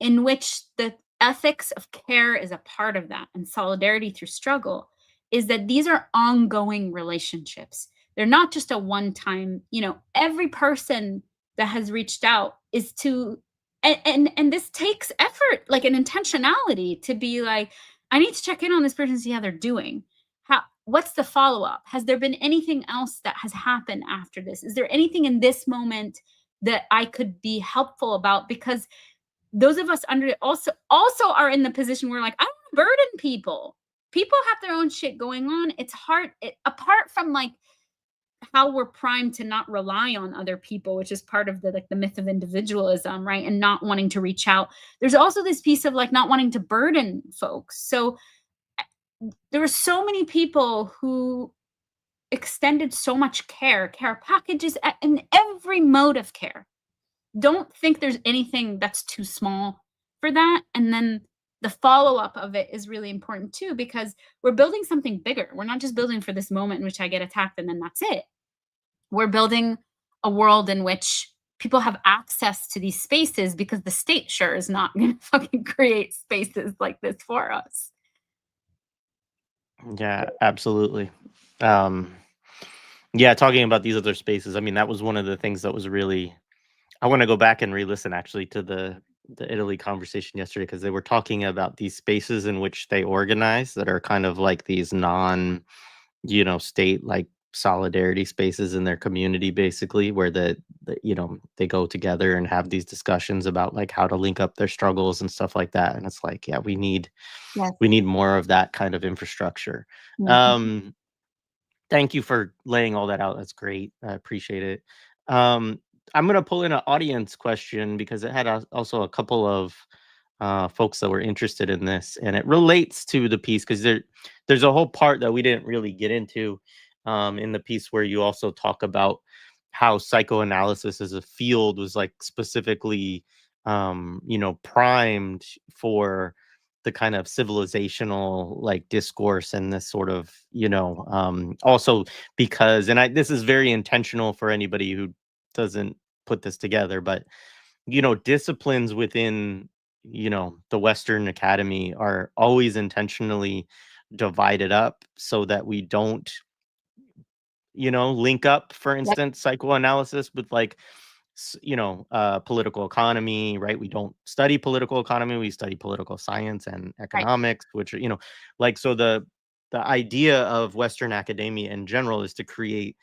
in which the ethics of care is a part of that, and solidarity through struggle, is that these are ongoing relationships. They're not just a one-time, every person that has reached out is to, and this takes effort, like an intentionality, to be like, I need to check in on this person and see how they're doing. What's the follow-up? Has there been anything else that has happened after this? Is there anything in this moment that I could be helpful about? Because those of us under also are in the position where, like, I don't want to burden people. people have their own shit going on. It's hard, apart from like how we're primed to not rely on other people, which is part of the like the myth of individualism, right? And not wanting to reach out. There's also this piece of like not wanting to burden folks. So there were so many people who extended so much care packages in every mode of care. Don't think there's anything that's too small for that. And then the follow-up of it is really important too, because we're building something bigger. We're not just building for this moment in which I get attacked and then that's it. We're building a world in which people have access to these spaces because the state sure is not going to fucking create spaces like this for us. Yeah, absolutely. Yeah, talking about these other spaces, I mean, that was one of the things that was really, I want to go back and re-listen actually to the Italy conversation yesterday, because they were talking about these spaces in which they organize that are kind of like these non, state like solidarity spaces in their community, basically, where they go together and have these discussions about like how to link up their struggles and stuff like that. And it's like, yeah, we need more of that kind of infrastructure. Thank you for laying all that out. That's great. I appreciate it. I'm going to pull in an audience question because it had also a couple of folks that were interested in this, and it relates to the piece because there's a whole part that we didn't really get into in the piece where you also talk about how psychoanalysis as a field was like specifically, primed for the kind of civilizational like discourse and this sort of, also because, and this is very intentional for anybody who doesn't put this together, but, disciplines within, the Western academy are always intentionally divided up so that we don't, link up, for instance, psychoanalysis with like, political economy, right? We don't study political economy, we study political science and economics, which are, like, so the idea of Western academia in general is to create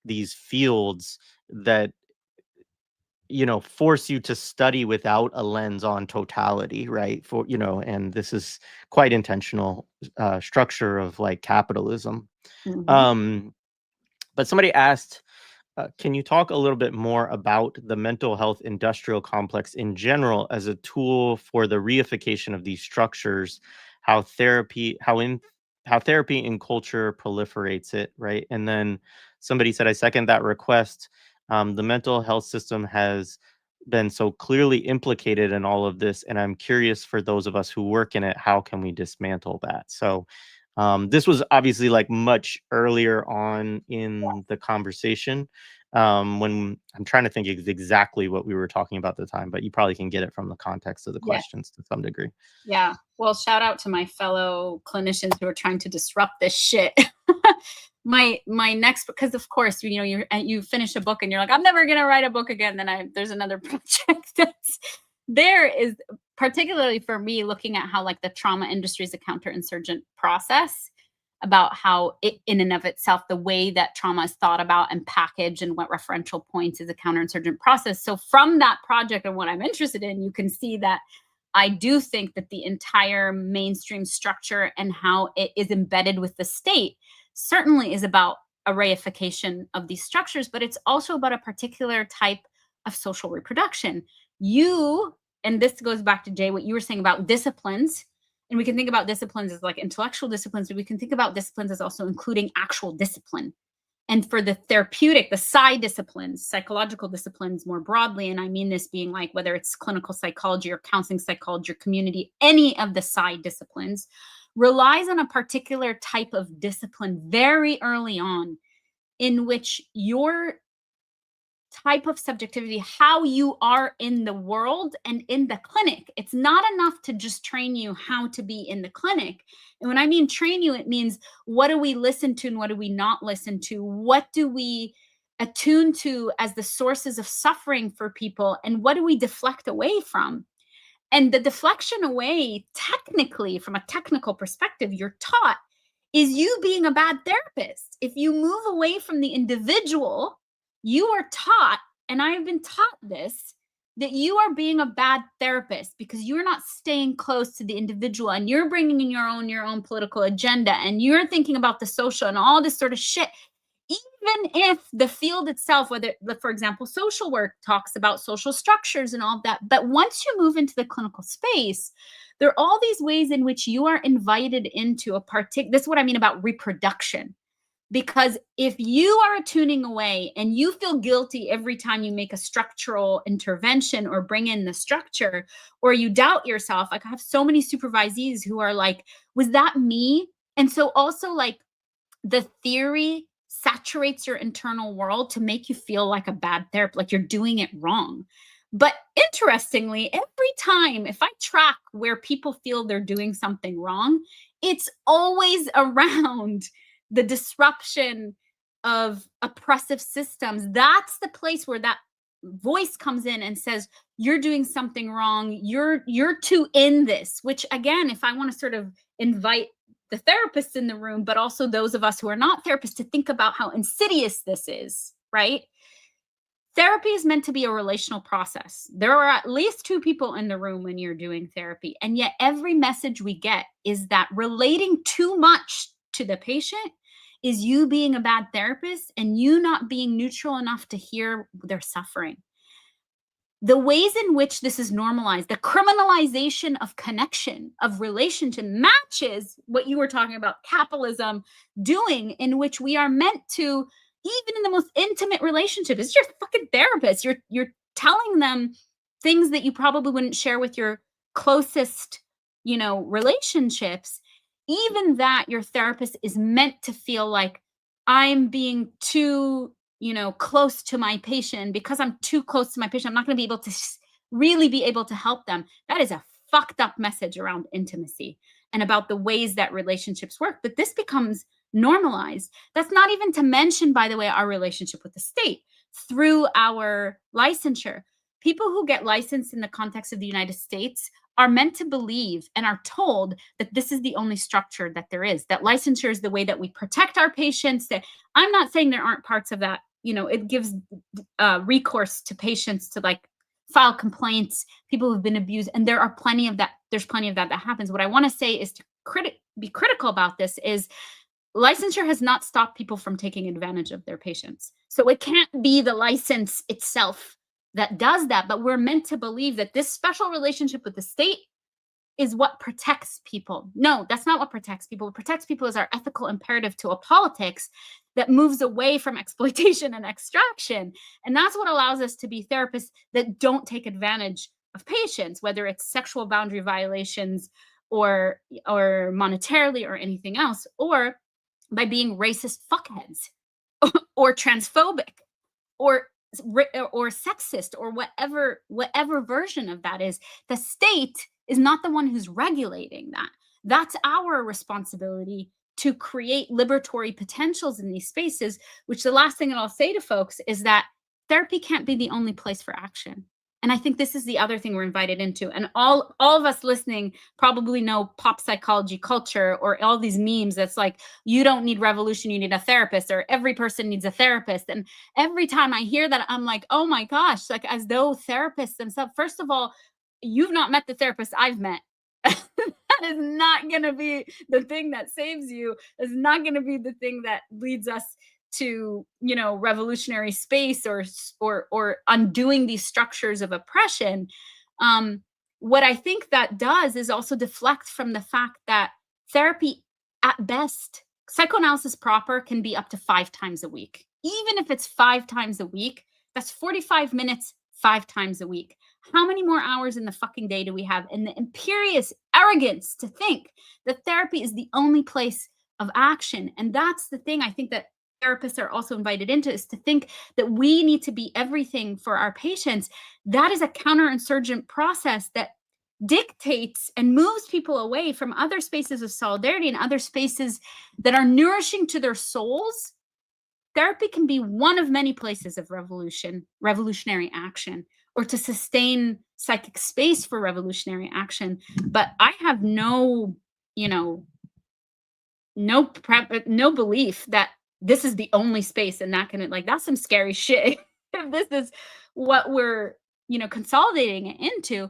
these fields that, force you to study without a lens on totality, right? And this is quite intentional structure of like capitalism. But somebody asked, can you talk a little bit more about the mental health industrial complex in general as a tool for the reification of these structures, how therapy in culture proliferates it, right? And then somebody said, I second that request. The mental health system has been so clearly implicated in all of this, and I'm curious, for those of us who work in it, how can we dismantle that? So this was obviously like much earlier on in the conversation, when I'm trying to think exactly what we were talking about at the time, but you probably can get it from the context of the questions to some degree. Yeah. Well, shout out to my fellow clinicians who are trying to disrupt this shit. my next, because of course, you finish a book and you're like, I'm never going to write a book again. Then there's another project there is, particularly for me, looking at how like the trauma industry is a counterinsurgent process, about how it in and of itself, the way that trauma is thought about and packaged and what referential points is a counterinsurgent process. So from that project and what I'm interested in, you can see that I do think that the entire mainstream structure and how it is embedded with the state certainly is about a reification of these structures, but it's also about a particular type of social reproduction. And this goes back to Jay, what you were saying about disciplines, and we can think about disciplines as like intellectual disciplines, but we can think about disciplines as also including actual discipline. And for the therapeutic, the psi disciplines, psychological disciplines more broadly, and I mean this being like whether it's clinical psychology or counseling psychology or community, any of the psi disciplines relies on a particular type of discipline very early on, in which your type of subjectivity, how you are in the world and in the clinic. It's not enough to just train you how to be in the clinic. And when I mean train you, it means what do we listen to and what do we not listen to? What do we attune to as the sources of suffering for people? And what do we deflect away from? And the deflection away, technically, from a technical perspective, you're taught is you being a bad therapist. If you move away from the individual, you are taught, and I have been taught this, that you are being a bad therapist because you're not staying close to the individual and you're bringing in your own political agenda and you're thinking about the social and all this sort of shit. Even if the field itself, whether, for example, social work talks about social structures and all of that, but once you move into the clinical space, there are all these ways in which you are invited into a particular, this is what I mean about reproduction. Because if you are tuning away and you feel guilty every time you make a structural intervention or bring in the structure, or you doubt yourself, like I have so many supervisees who are like, was that me? And so also like the theory saturates your internal world to make you feel like a bad therapist, like you're doing it wrong. But interestingly, every time, if I track where people feel they're doing something wrong, it's always around the disruption of oppressive systems. That's the place where that voice comes in and says, you're doing something wrong. You're too in this, which again, if I want to sort of invite the therapists in the room, but also those of us who are not therapists to think about how insidious this is, right? Therapy is meant to be a relational process. There are at least two people in the room when you're doing therapy. And yet every message we get is that relating too much to the patient is you being a bad therapist and you not being neutral enough to hear their suffering. The ways in which this is normalized, the criminalization of connection, of relationship, matches what you were talking about capitalism doing, in which we are meant to, even in the most intimate relationship, it's your fucking therapist. You're telling them things that you probably wouldn't share with your closest, relationships. Even that, your therapist is meant to feel like I'm being too close to my patient. Because I'm too close to my patient, I'm not going to be able to really be able to help them. That is a fucked up message around intimacy and about the ways that relationships work. But this becomes normalized. That's not even to mention, by the way, our relationship with the state through our licensure. People who get licensed in the context of the United States are meant to believe and are told that this is the only structure that there is, that licensure is the way that we protect our patients. That I'm not saying there aren't parts of that, it gives recourse to patients to like file complaints, people who've been abused. And there are plenty of that. There's plenty of that happens. What I want to say is to be critical about this is licensure has not stopped people from taking advantage of their patients. So it can't be the license itself that does that, but we're meant to believe that this special relationship with the state is what protects people. No, that's not what protects people. What protects people is our ethical imperative to a politics that moves away from exploitation and extraction. And that's what allows us to be therapists that don't take advantage of patients, whether it's sexual boundary violations or monetarily or anything else, or by being racist fuckheads or transphobic or sexist or whatever version of that is. The state is not the one who's regulating that. That's our responsibility to create liberatory potentials in these spaces, which the last thing that I'll say to folks is that therapy can't be the only place for action. And I think this is the other thing we're invited into. And all of us listening probably know pop psychology culture or all these memes that's like, you don't need revolution, you need a therapist, or every person needs a therapist. And every time I hear that, I'm like, oh my gosh, like as though therapists themselves, first of all, you've not met the therapist I've met. That is not going to be the thing that saves you. It's not going to be the thing that leads us to, revolutionary space or undoing these structures of oppression. What I think that does is also deflect from the fact that therapy, at best, psychoanalysis proper can be up to 5 times a week. Even if it's 5 times a week, that's 45 minutes 5 times a week. How many more hours in the fucking day do we have? And the imperious arrogance to think that therapy is the only place of action. And that's the thing I think that therapists are also invited into, is to think that we need to be everything for our patients. That is a counterinsurgent process that dictates and moves people away from other spaces of solidarity and other spaces that are nourishing to their souls. Therapy can be one of many places of revolutionary action, or to sustain psychic space for revolutionary action. But I have no belief that this is the only space and that can, like, that's some scary shit. If this is what we're, consolidating it into,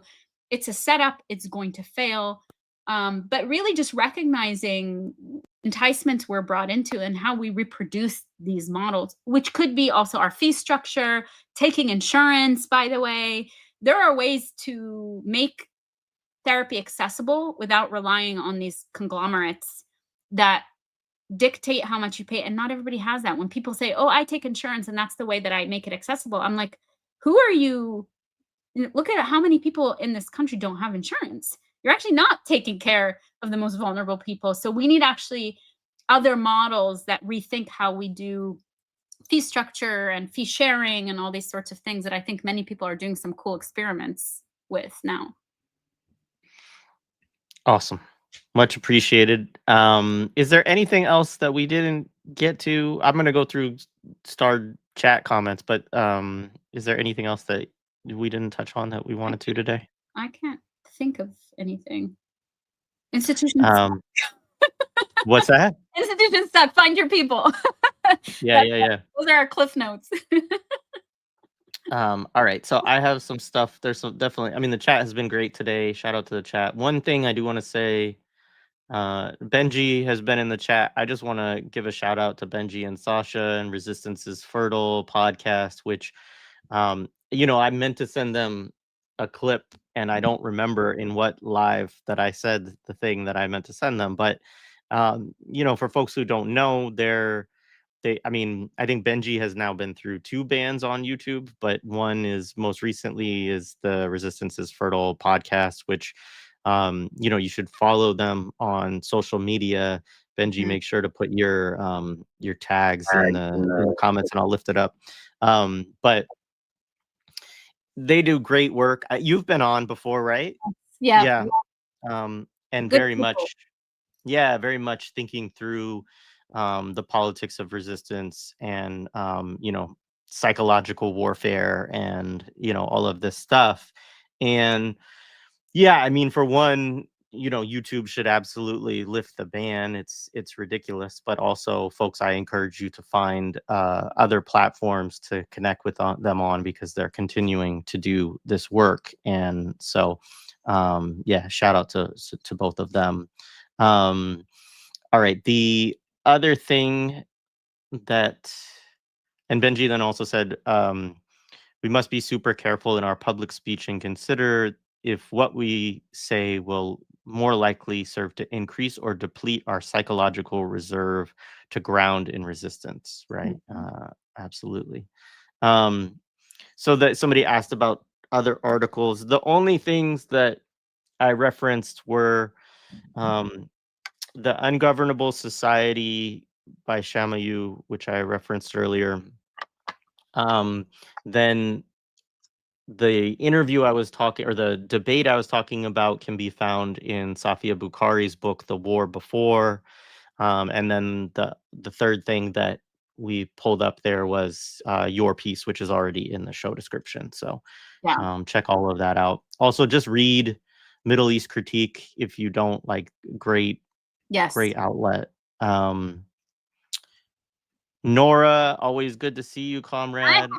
it's a setup, it's going to fail. But really just recognizing enticements we're brought into and how we reproduce these models, which could be also our fee structure, taking insurance, by the way. There are ways to make therapy accessible without relying on these conglomerates that dictate how much you pay. And not everybody has that. When people say, oh, I take insurance and that's the way that I make it accessible, I'm like, who are you? Look at how many people in this country don't have insurance. You're actually not taking care of the most vulnerable people. So we need actually other models that rethink how we do fee structure and fee sharing and all these sorts of things that I think many people are doing some cool experiments with now. Awesome. Much appreciated. Is there anything else that we didn't get to? I'm going to go through starred chat comments, but is there anything else that we didn't touch on that we wanted to today? I can't think of anything. Institutions. What's that? Institutions stuck. Find your people. Yeah. Those are our cliff notes. All right. So I have some stuff. There's some definitely. I mean, the chat has been great today. Shout out to the chat. One thing I do want to say, Benji has been in the chat. I just want to give a shout out to Benji and Sasha and Resistance is Fertile podcast, which, I meant to send them a clip and I don't remember in what live that I said the thing that I meant to send them. But, for folks who don't know, I think Benji has now been through 2 bans on YouTube, but one is most recently is the Resistance is Fertile podcast, which, you should follow them on social media. Benji, make sure to put your tags in the comments and I'll lift it up. But they do great work. You've been on before, right? Yeah. And Good very people. much, very much thinking through the politics of resistance and psychological warfare and all of this stuff. And I mean, for one, YouTube should absolutely lift the ban. It's ridiculous. But also, folks, I encourage you to find other platforms to connect with them on, because they're continuing to do this work. And so shout out to both of them. All right, the other thing that, and Benji then also said, we must be super careful in our public speech and consider if what we say will more likely serve to increase or deplete our psychological reserve to ground in resistance, right? Absolutely. So that somebody asked about other articles. The only things that I referenced were The Ungovernable Society by Shamayu, which I referenced earlier. Then the interview I was talking, or the debate I was talking about, can be found in Safia Bukhari's book, The War Before. And then the third thing that we pulled up there was your piece, which is already in the show description. So check all of that out. Also, just read Middle East Critique if you don't like. Great outlet. Nora, always good to see you, comrade.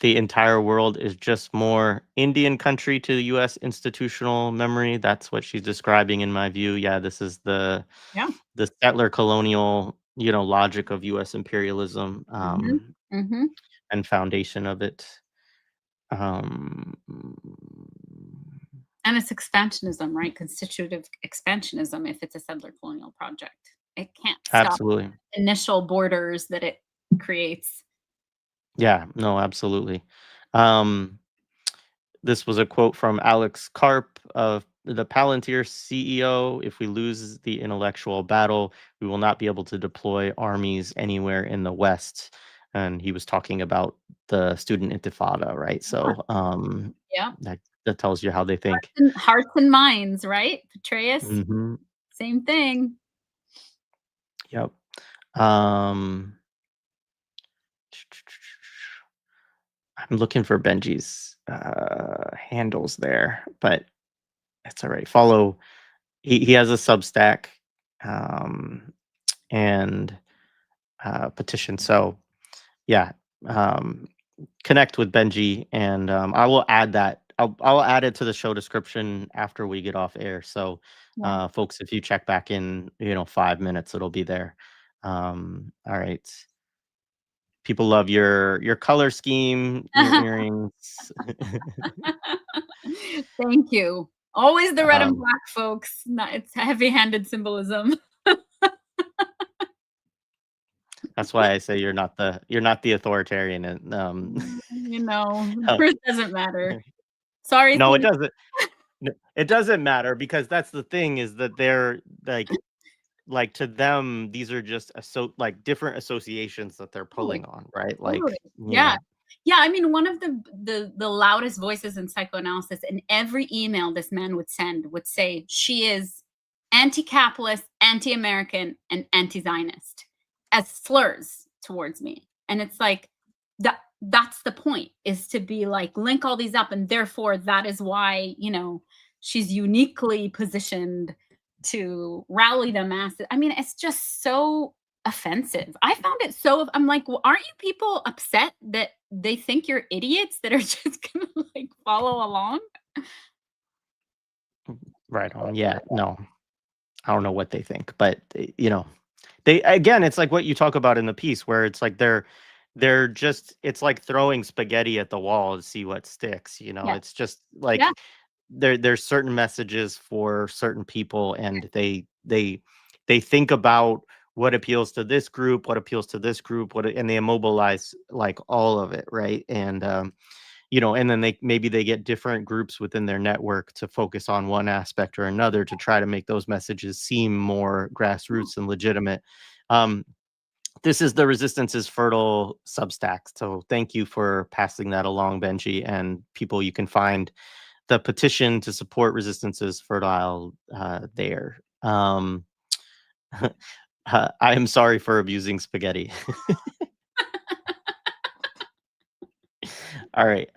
The entire world is just more Indian country to the U.S. institutional memory. That's what she's describing, in my view. Yeah, this is the settler colonial, logic of U.S. imperialism and foundation of it. And it's expansionism, right? Constitutive expansionism. If it's a settler colonial project, it can't stop absolutely initial borders that it creates. Yeah, no, absolutely. This was a quote from Alex Karp of the Palantir CEO. If we lose the intellectual battle, we will not be able to deploy armies anywhere in the West. And he was talking about the student intifada, right? So that tells you how they think. Hearts and minds, right? Petraeus, same thing. Yep. I'm looking for Benji's handles there, but that's all right. Follow. He has a Substack and petition. So yeah, um, connect with Benji, and I will add that. I'll add it to the show description after we get off air. So, Yeah. folks, if you check back in, 5 minutes, it'll be there. All right. People love your color scheme, your earrings. Thank you. Always the red and um, black, folks. Not, it's heavy-handed symbolism. that's why I say you're not the authoritarian, and The uh, truth doesn't matter. Sorry, no, it Steve. doesn't. It doesn't matter because that's the thing is that they're like to them these are just like different associations that they're Totally. pulling on, right? Totally. Like, Yeah. Yeah, I mean, one of the loudest voices in psychoanalysis, in every email this man would send would say, "She is anti-capitalist, anti-American, and anti-Zionist," as slurs towards me. And it's like that's the point, is to be like, link all these up, and therefore that is why, she's uniquely positioned to rally the masses. I mean, it's just so offensive. I found it so, I'm like, "Well, aren't you people upset that they think you're idiots that are just gonna, like, follow along?" right on. Yeah, no, I don't know what they think, but they again, it's like what you talk about in the piece where it's like they're just it's like throwing spaghetti at the wall to see what sticks. Yeah. It's just Yeah. like there's certain messages for certain people, and they think about what appeals to this group, what appeals to this group, and they immobilize like all of it, right? And and then maybe they get different groups within their network to focus on one aspect or another to try to make those messages seem more grassroots and legitimate. um, this is the Resistance is Fertile Substack. So thank you for passing that along, Benji, and people. You can find the petition to support Resistance is Fertile there. I am sorry for abusing spaghetti. All right.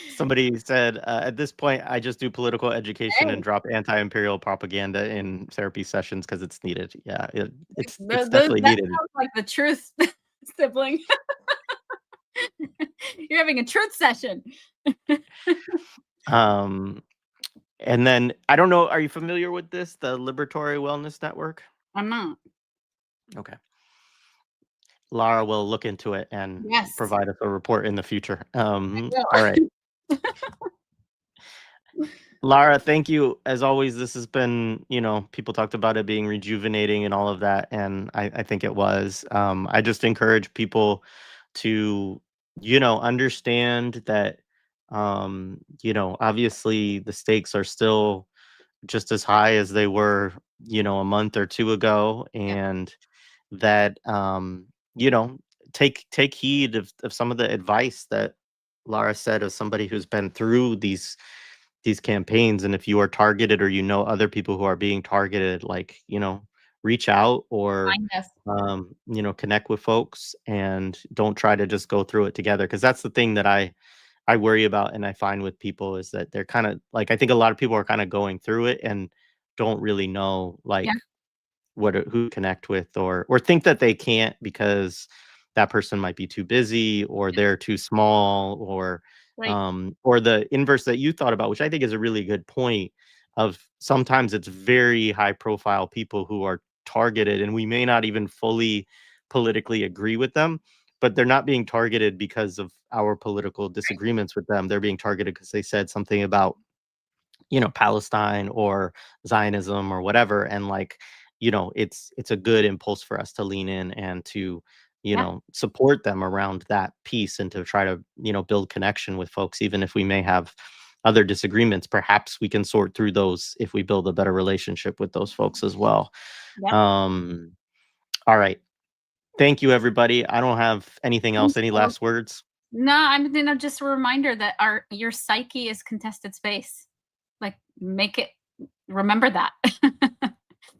Somebody said, at this point, I just do political education and Hey, drop anti-imperial propaganda in therapy sessions because it's needed. Yeah, like, it's the definitely that needed. sounds like the truth sibling. You're having a truth session. Um, and then I don't know, are you familiar with this, the Liberatory Wellness Network? I'm not. Okay. Lara will look into it and Yes, provide us a report in the future. I All right. will. Lara, thank you. As always, this has been, people talked about it being rejuvenating and all of that, and I think it was. I just encourage people to, understand that, obviously the stakes are still just as high as they were, a month or two ago, Yeah, and that, you know, take heed of some of the advice that Lara said as somebody who's been through these campaigns. And if you are targeted or other people who are being targeted, like, reach out or find us. connect with folks, and don't try to just go through it together, because that's the thing that I worry about and I find with people is that they're kind of like, I think a lot of people are kind of going through it and don't really know Yeah, like who to connect with, or think that they can't because that person might be too busy or they're too small, right. or the inverse that you thought about, which I think is a really good point, of sometimes it's very high profile people who are targeted and we may not even fully politically agree with them, but they're not being targeted because of our political disagreements with them. They're being targeted because they said something about Palestine or Zionism or whatever, and like, it's a good impulse for us to lean in and to, Yeah, support them around that piece, and to try to, build connection with folks, even if we may have other disagreements. Perhaps we can sort through those if we build a better relationship with those folks as well. yeah. um all right, thank you, everybody. I don't have anything Thank else. Any you. last words? No, I'm just a reminder that your psyche is contested space. Like, make it, remember that.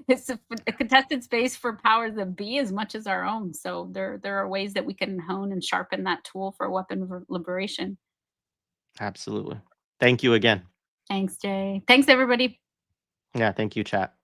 It's a contested space for powers that be as much as our own. So there are ways that we can hone and sharpen that tool for weapon liberation. Absolutely. Thank you again. Thanks, Jay. Thanks, everybody. Yeah, thank you, chat.